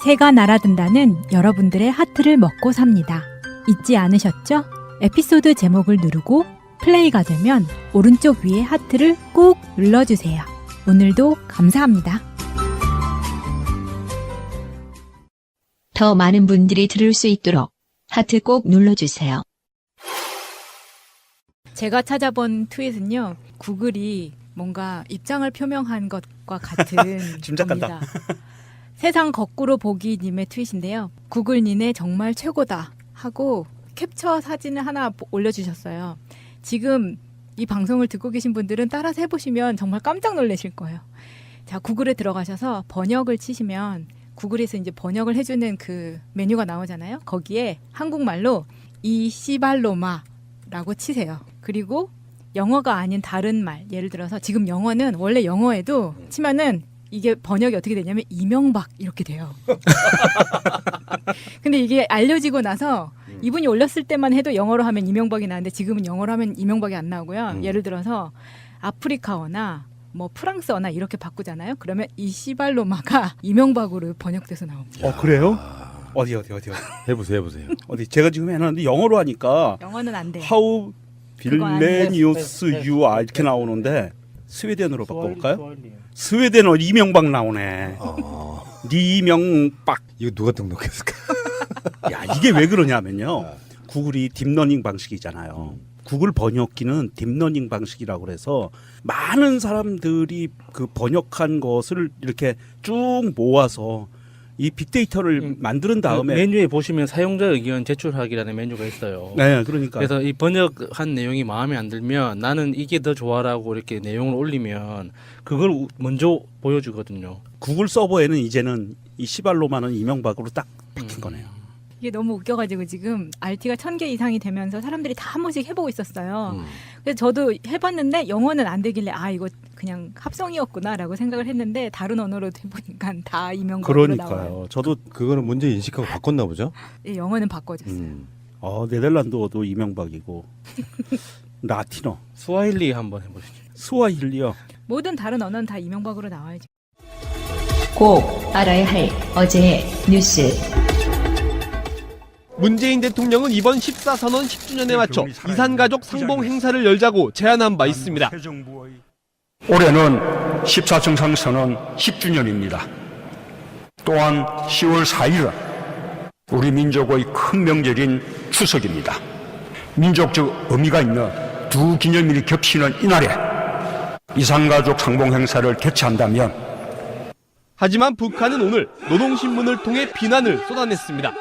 새가 날아든다는 여러분들의 하트를 먹고 삽니다. 잊지 않으셨죠? 에피소드 제목을 누르고 플레이가 되면 오른쪽 위에 하트를 꾹 눌러주세요. 오늘도 감사합니다. 더 많은 분들이 들을 수 있도록 하트 꼭 눌러주세요. 제가 찾아본 트윗은요. 구글이 뭔가 입장을 표명한 것과 같은 짐작간다. 겁니다. 세상 거꾸로 보기님의 트윗인데요. 구글 니네 정말 최고다 하고 캡처 사진을 하나 올려주셨어요. 지금 이 방송을 듣고 계신 분들은 따라서 해보시면 정말 깜짝 놀라실 거예요. 자, 구글에 들어가셔서 번역을 치시면 구글에서 이제 번역을 해주는 그 메뉴가 나오잖아요. 거기에 한국말로 이 씨발로마라고 치세요. 그리고 영어가 아닌 다른 말, 예를 들어서 지금 영어는 원래 영어에도 치면은 이게 번역이 어떻게 되냐면 이명박 이렇게 돼요. 근데 이게 알려지고 나서 이분이 올렸을 때만 해도 영어로 하면 이명박이 나왔는데 지금은 영어로 하면 이명박이 안 나오고요. 예를 들어서 아프리카어나 뭐 프랑스어나 이렇게 바꾸잖아요. 그러면 이 씨발로마가 이명박으로 번역돼서 나옵니다. 그래요? 어디. 해보세요. 어디 제가 지금 해놨는데 영어로 하니까 영어는 안 돼요. How 그거 안 villainous you are 이렇게 나오는데 스웨덴어로 바꿔볼까요? 스웨덴어 이명박 나오네. 이명박. 이거 누가 등록했을까? 야, 이게 왜 그러냐면요. 구글이 딥러닝 방식이잖아요. 구글 번역기는 딥러닝 방식이라고 그래서 많은 사람들이 그 번역한 것을 이렇게 쭉 모아서 이 빅데이터를 만든 다음에 메뉴에 보시면 사용자 의견 제출하기라는 메뉴가 있어요. 네, 그러니까. 그래서 이 번역한 내용이 마음에 안 들면 나는 이게 더 좋아라고 이렇게 내용을 올리면 그걸 먼저 보여주거든요. 구글 서버에는 이제는 이 시발로마는 이명박으로 딱 박힌 거네요. 이게 너무 웃겨가지고 지금 RT가 1000개 이상이 되면서 사람들이 다 한 번씩 해보고 있었어요. 그래서 저도 해봤는데 영어는 안 되길래 이거 그냥 합성이었구나라고 생각을 했는데 다른 언어로 해보니까 다 이명박으로 나와요. 그러니까요. 저도 그거는 문제 인식하고 바꿨나 보죠? 예, 영어는 바꿔줬어요. 네덜란드어도 이명박이고 라틴어. 스와힐리 한번 해보시죠. 스와힐리요. 모든 다른 언어는 다 이명박으로 나와야죠. 꼭 알아야 할 어제의 뉴스. 문재인 대통령은 이번 14선언 10주년에 맞춰 이산가족 상봉 행사를 열자고 제안한 바 있습니다. 올해는 14정상선언 10주년입니다. 또한 10월 4일은 우리 민족의 큰 명절인 추석입니다. 민족적 의미가 있는 두 기념일이 겹치는 이날에 이산가족 상봉 행사를 개최한다면 하지만 북한은 오늘 노동신문을 통해 비난을 쏟아냈습니다.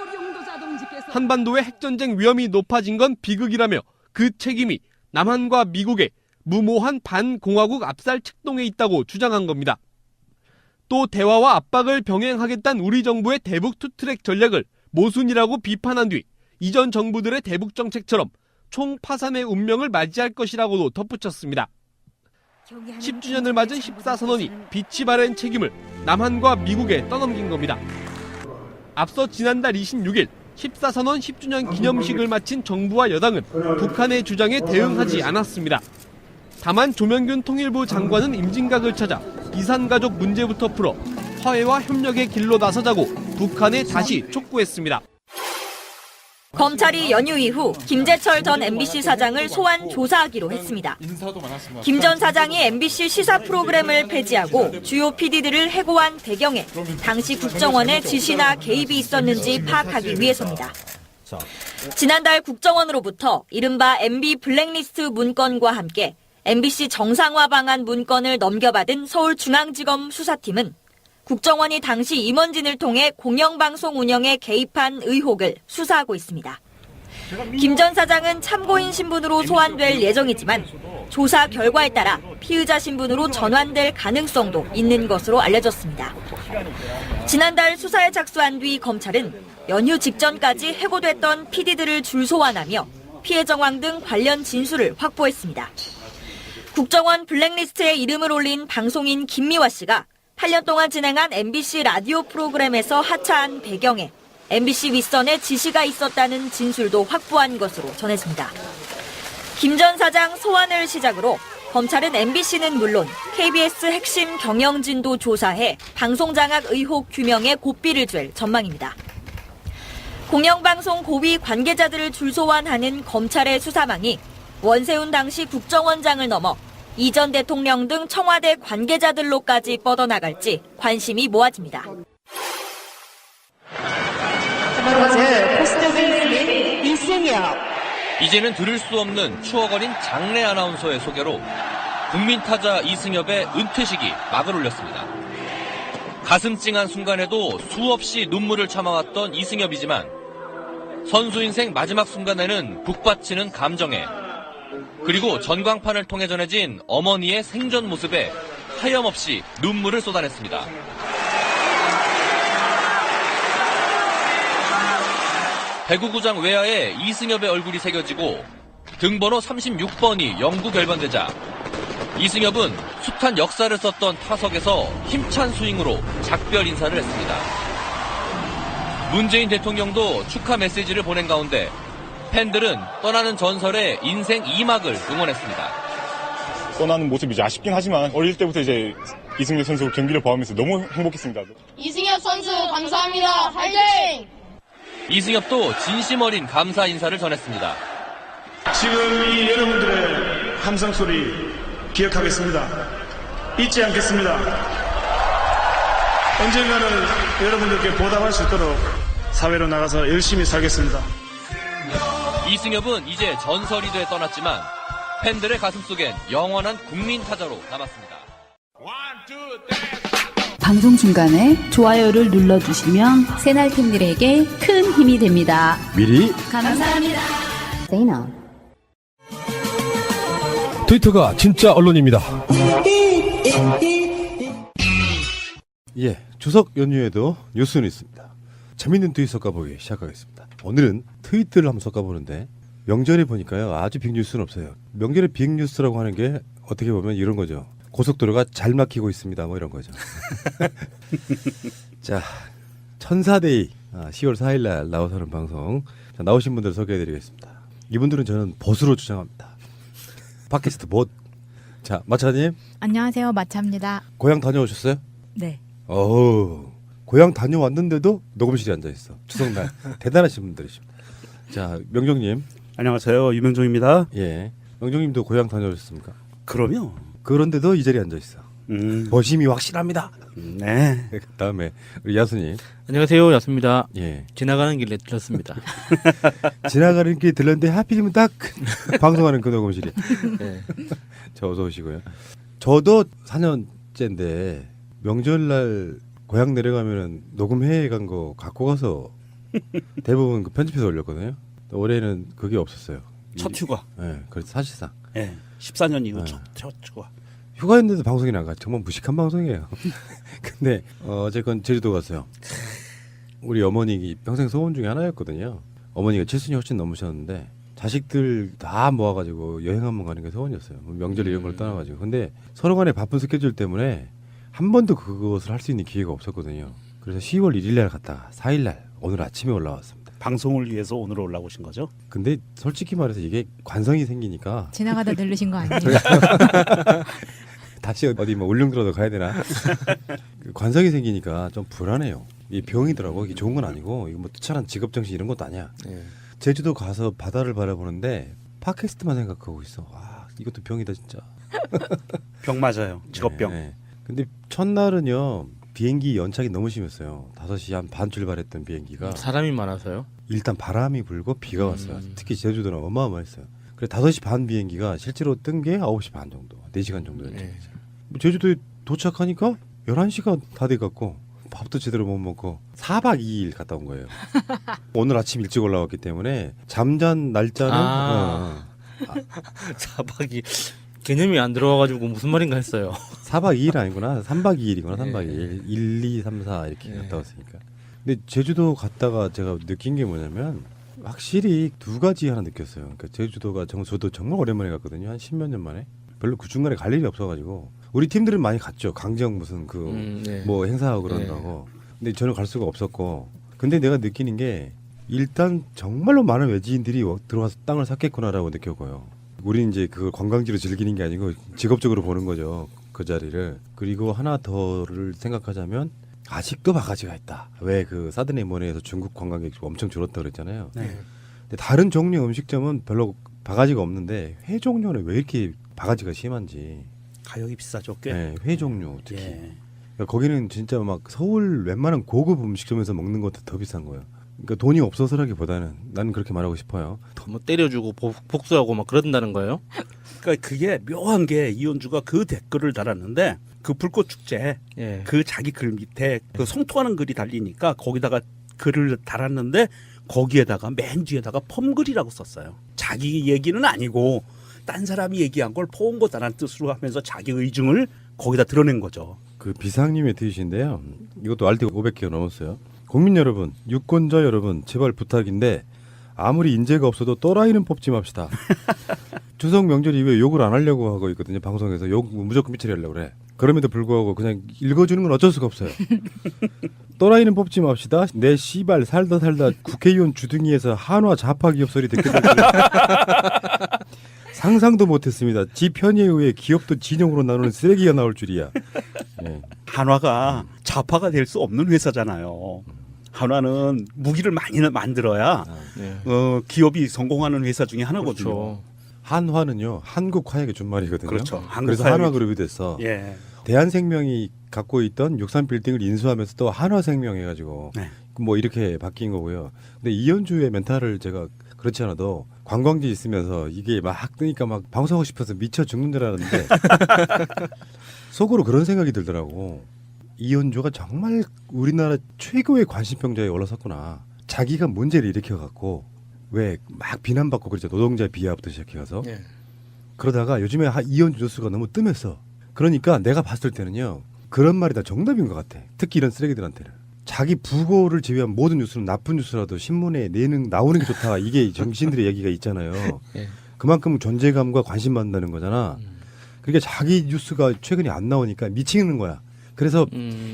한반도의 핵전쟁 위험이 높아진 건 비극이라며 그 책임이 남한과 미국의 무모한 반공화국 압살 책동에 있다고 주장한 겁니다. 또 대화와 압박을 병행하겠다는 우리 정부의 대북 투트랙 전략을 모순이라고 비판한 뒤 이전 정부들의 대북 정책처럼 총파산의 운명을 맞이할 것이라고도 덧붙였습니다. 10주년을 맞은 14선언이 빛이 바랜 책임을 남한과 미국에 떠넘긴 겁니다. 앞서 지난달 26일 14선언 10주년 기념식을 마친 정부와 여당은 북한의 주장에 대응하지 않았습니다. 다만 조명균 통일부 장관은 임진각을 찾아 이산가족 문제부터 풀어 화해와 협력의 길로 나서자고 북한에 다시 촉구했습니다. 검찰이 연휴 이후 김재철 전 MBC 사장을 소환 조사하기로 했습니다. 김 전 사장이 MBC 시사 프로그램을 폐지하고 주요 PD들을 해고한 배경에 당시 국정원의 지시나 개입이 있었는지 파악하기 위해서입니다. 지난달 국정원으로부터 이른바 MB 블랙리스트 문건과 함께 MBC 정상화 방안 문건을 넘겨받은 서울중앙지검 수사팀은 국정원이 당시 임원진을 통해 공영방송 운영에 개입한 의혹을 수사하고 있습니다. 김 전 사장은 참고인 신분으로 소환될 예정이지만 조사 결과에 따라 피의자 신분으로 전환될 가능성도 있는 것으로 알려졌습니다. 지난달 수사에 착수한 뒤 검찰은 연휴 직전까지 해고됐던 PD들을 줄소환하며 피해 정황 등 관련 진술을 확보했습니다. 국정원 블랙리스트에 이름을 올린 방송인 김미화 씨가 8년 동안 진행한 MBC 라디오 프로그램에서 하차한 배경에 MBC 윗선의 지시가 있었다는 진술도 확보한 것으로 전해집니다. 김 전 사장 소환을 시작으로 검찰은 MBC는 물론 KBS 핵심 경영진도 조사해 방송장악 의혹 규명에 고삐를 쥘 전망입니다. 공영방송 고위 관계자들을 줄소환하는 검찰의 수사망이 원세훈 당시 국정원장을 넘어 이 전 대통령 등 청와대 관계자들로까지 뻗어나갈지 관심이 모아집니다. 첫 번째 코스트 빈슬린 이승엽. 이제는 들을 수 없는 추억 어린 장래 아나운서의 소개로 국민 타자 이승엽의 은퇴식이 막을 올렸습니다. 가슴 찡한 순간에도 수없이 눈물을 참아왔던 이승엽이지만 선수 인생 마지막 순간에는 북받치는 감정에 그리고 전광판을 통해 전해진 어머니의 생전 모습에 하염없이 눈물을 쏟아냈습니다. 배구구장 외야에 이승엽의 얼굴이 새겨지고 등번호 36번이 영구 결번되자 이승엽은 숱한 역사를 썼던 타석에서 힘찬 스윙으로 작별 인사를 했습니다. 문재인 대통령도 축하 메시지를 보낸 가운데 팬들은 떠나는 전설의 인생 2막을 응원했습니다. 떠나는 모습이 이제 아쉽긴 하지만 어릴 때부터 이제 이승엽 선수 경기를 보면서 너무 행복했습니다. 이승엽 선수 감사합니다. 화이팅! 이승엽도 진심 어린 감사 인사를 전했습니다. 지금 이 여러분들의 함성 소리 기억하겠습니다. 잊지 않겠습니다. 언젠가는 여러분들께 보답할 수 있도록 사회로 나가서 열심히 살겠습니다. 이승엽은 이제 전설이 돼 떠났지만 팬들의 가슴 속엔 영원한 국민 타자로 남았습니다. 방송 중간에 좋아요를 눌러주시면 새날팀들에게 큰 힘이 됩니다. 미리 감사합니다. 세이나. 트위터가 진짜 언론입니다. 예, 추석 연휴에도 뉴스는 있습니다. 재밌는 트윗 섞어보기 시작하겠습니다. 오늘은 트윗들을 한번 섞어보는데 명절에 보니까요 아주 빅뉴스는 없어요. 명절에 빅뉴스라고 하는 게 어떻게 보면 이런 거죠. 고속도로가 잘 막히고 있습니다. 뭐 이런 거죠. 자, 천사데이 10월 4일 날 나와서 하는 방송. 자, 나오신 분들 소개해드리겠습니다. 이분들은 저는 보수로 주장합니다. 팟캐스트 봇. 자, 마차님. 안녕하세요. 마차입니다. 고향 다녀오셨어요? 네. 고향 다녀왔는데도 녹음실에 앉아있어. 추석날. 대단하신 분들이십니다. 자, 명종님. 안녕하세요. 유명종입니다. 예. 명종님도 고향 다녀오셨습니까? 그럼요. 그런데도 이 자리에 앉아있어. 보심이 확실합니다. 네. 다음에 우리 야수님. 안녕하세요. 야수입니다. 예. 지나가는 길에 들렸습니다. 지나가는 길에 들렸는데 하필이면 딱 방송하는 그 녹음실이. 네. 자, 어서 오시고요. 저도 4년째인데 명절날 고향 내려가면은 녹음회에 간 거 갖고 가서 대부분 그 편집해서 올렸거든요. 올해는 그게 없었어요. 첫 휴가. 네, 그래서 사실상. 네, 14년 이후 첫 휴가. 휴가였는데도 방송이 나가. 정말 무식한 방송이에요. 근데 어쨌건 제주도 갔어요. 우리 어머니 평생 소원 중에 하나였거든요. 어머니가 70이 훨씬 넘으셨는데 자식들 다 모아가지고 여행 한번 가는 게 소원이었어요. 명절 이런 걸 떠나가지고. 근데 서로 간에 바쁜 스케줄 때문에 한 번도 그것을 할 수 있는 기회가 없었거든요. 그래서 10월 1일 날 갔다가 4일 날 오늘 아침에 올라왔습니다. 방송을 위해서 오늘 올라오신 거죠? 근데 솔직히 말해서 이게 관성이 생기니까 지나가다 들르신 거 아니에요? 다시 어디 뭐 울릉도라도 가야 되나? 관성이 생기니까 좀 불안해요. 이 병이더라고. 이게 좋은 건 아니고 이거 뭐 특별한 직업 정신 이런 것도 아니야. 네. 제주도 가서 바다를 바라보는데 팟캐스트만 생각하고 있어. 아, 이것도 병이다 진짜. 병 맞아요. 직업병. 네. 근데 첫날은요. 비행기 연착이 너무 심했어요. 5시 한 반 출발했던 비행기가 사람이 많아서요? 일단 바람이 불고 비가 왔어요. 특히 제주도는 어마어마했어요. 그래 5시 반 비행기가 실제로 뜬 게 9시 반 정도. 4시간 정도 연착했어요. 네. 제주도에 도착하니까 11시가 다 돼갖고 밥도 제대로 못 먹고 4박 2일 갔다 온 거예요. 오늘 아침 일찍 올라왔기 때문에 잠잔 날짜는 4박 2일 개념이 안 들어와가지고 무슨 말인가 했어요. 4박 2일 아니구나. 3박 2일이구나. 3박 2일. 1, 2, 3, 4 이렇게 갔다 왔으니까. 근데 제주도 갔다가 제가 느낀 게 뭐냐면 확실히 두 가지 하나 느꼈어요. 그러니까 제주도가 저도 정말 오랜만에 갔거든요. 한 10몇 년 만에. 별로 그 중간에 갈 일이 없어가지고 우리 팀들은 많이 갔죠. 강정 무슨 네. 뭐 행사하고 그런다고. 근데 저는 갈 수가 없었고. 근데 내가 느끼는 게 일단 정말로 많은 외지인들이 들어와서 땅을 샀겠구나라고 느꼈고요. 우리는 이제 그걸 관광지로 즐기는 게 아니고 직업적으로 보는 거죠. 그 자리를. 그리고 하나 더를 생각하자면 아직도 바가지가 있다. 왜 그 사드네 모네에서 중국 관광객이 엄청 줄었다 그랬잖아요. 네. 근데 다른 종류 음식점은 별로 바가지가 없는데 회 종류는 왜 이렇게 바가지가 심한지. 가격이 비싸죠, 꽤. 네, 회 종류 특히. 예. 그러니까 거기는 진짜 막 서울 웬만한 고급 음식점에서 먹는 것도 더 비싼 거예요. 그러니까 돈이 없어서라기보다는 나는 그렇게 말하고 싶어요. 뭐 때려주고 복수하고 막 그런다는 거예요? 그러니까 그게 묘한 게 이현주가 그 댓글을 달았는데 그 불꽃 축제 예. 그 자기 글 밑에 그 성토하는 글이 달리니까 거기다가 글을 달았는데 거기에다가 맨 뒤에다가 펌글이라고 썼어요. 자기 얘기는 아니고 딴 사람이 얘기한 걸 퍼온 거다라는 뜻으로 하면서 자기 의중을 거기다 드러낸 거죠. 그 비상님의 트윗인데요. 이것도 RT 500개 넘었어요. 국민 여러분, 유권자 여러분, 제발 부탁인데 아무리 인재가 없어도 또라이는 뽑지 맙시다. 추석 명절 이후에 욕을 안 하려고 하고 있거든요. 방송에서 욕 무조건 미처리 하려고 그래. 그럼에도 불구하고 그냥 읽어주는 건 어쩔 수가 없어요. 또라이는 뽑지 맙시다. 내 씨발 살다 국회의원 주둥이에서 한화 좌파 기업 소리 듣게 될 상상도 못했습니다. 지 편의에 의해 기업도 진영으로 나누는 쓰레기가 나올 줄이야. 네. 한화가 좌파가 될 수 없는 회사잖아요. 한화는 무기를 많이 만들어야 기업이 성공하는 회사 중에 하나거든요. 그렇죠. 한화는요, 한국 화약의 준말이거든요. 그렇죠. 그래서 한화그룹이 됐어. 예. 대한생명이 갖고 있던 63빌딩을 인수하면서 또 한화생명 해가지고 네. 뭐 이렇게 바뀐 거고요. 근데 이현주의 멘탈을 제가 그렇지 않아도 관광지 있으면서 이게 막 뜨니까 막 방송하고 싶어서 미쳐 죽는 줄 알았는데 속으로 그런 생각이 들더라고. 이현주가 정말 우리나라 최고의 관심병자에 올라섰구나. 자기가 문제를 일으켜갖고 왜 막 비난받고 그러죠. 노동자 비하부터 시작해서. 예. 그러다가 요즘에 이현주 뉴스가 너무 뜸했어. 그러니까 내가 봤을 때는요. 그런 말이 다 정답인 것 같아. 특히 이런 쓰레기들한테는. 자기 부고를 제외한 모든 뉴스는 나쁜 뉴스라도 신문에 나오는 게 좋다. 이게 정신들의 얘기가 있잖아요. 예. 그만큼 존재감과 관심 받는다는 거잖아. 그러니까 자기 뉴스가 최근에 안 나오니까 미치는 거야. 그래서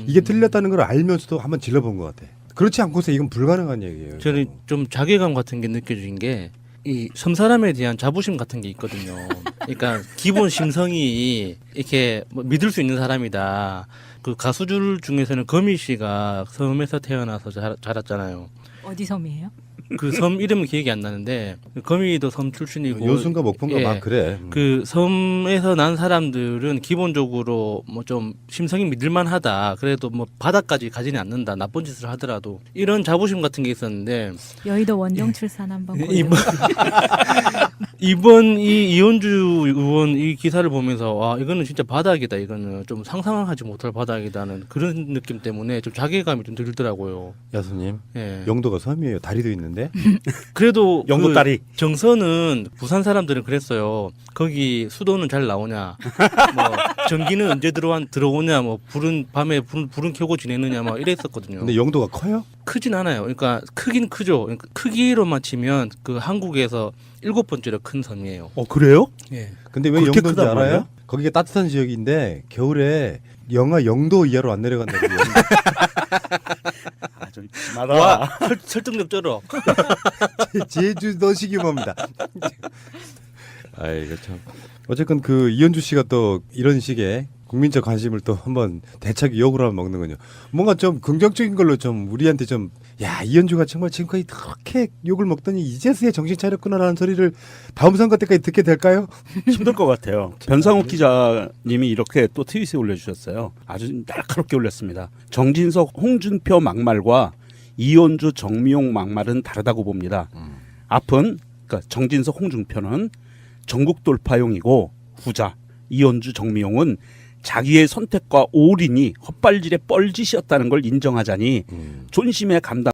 이게 틀렸다는 걸 알면서도 한번 질러본 것 같아. 그렇지 않고서 이건 불가능한 얘기예요. 저는 좀 자괴감 같은 게 느껴진 게 이 섬사람에 대한 자부심 같은 게 있거든요. 그러니까 기본 심성이 이렇게 뭐 믿을 수 있는 사람이다. 그 가수들 중에서는 거미 씨가 섬에서 태어나서 자랐잖아요. 어디 섬이에요? 그 섬 이름은 기억이 안 나는데 거미도 섬 출신이고 요순가 목포인가 막 그래. 그 섬에서 난 사람들은 기본적으로 뭐 좀 심성이 믿을만하다. 그래도 뭐 바다까지 가지는 않는다. 나쁜 짓을 하더라도 이런 자부심 같은 게 있었는데 여의도 원정 출산 한번 이번 이 이현주 의원 이 기사를 보면서 와 이거는 진짜 바닥이다. 이거는 좀 상상하지 못할 바닥이다는 그런 느낌 때문에 좀 자괴감이 좀 들더라고요. 야수님, 예. 영도가 섬이에요. 다리도 있는데. 그래도 영도 다리. 정서는 부산 사람들은 그랬어요. 거기 수도는 잘 나오냐, 뭐 전기는 언제 들어오냐, 뭐 밤에 불은 켜고 지내느냐, 막 이랬었거든요. 근데 영도가 커요? 크진 않아요. 그러니까 크긴 크죠. 그러니까 크기로만 치면 그 한국에서 7번째로 큰 섬이에요. 그래요? 예. 근데 왜 그렇게 영도인지 크단 알아요? 말이야? 거기가 따뜻한 지역인데 겨울에 영하 0도 이하로 안 내려간다고. 좀 심하다. 와 설득력 쩔어. 제주도 시규모입니다. 아이고 참. 어쨌건 그 이현주 씨가 또 이런 식의 국민적 관심을 또 한번 대차게 욕을 하면 먹는군요. 뭔가 좀 긍정적인 걸로 좀 우리한테 좀 야 이현주가 정말 지금까지 그렇게 욕을 먹더니 이제서야 정신 차렸구나라는 소리를 다음 선거 때까지 듣게 될까요? 힘들 것 같아요. 변상욱 기자님이 이렇게 또 트윗에 올려주셨어요. 아주 날카롭게 올렸습니다. 정진석, 홍준표 막말과 이현주, 정미용 막말은 다르다고 봅니다. 앞은 그러니까 정진석, 홍준표는 전국 돌파용이고 후자 이현주, 정미용은 자기의 선택과 올인이 헛발질의 뻘짓이었다는 걸 인정하자니 존심의 감당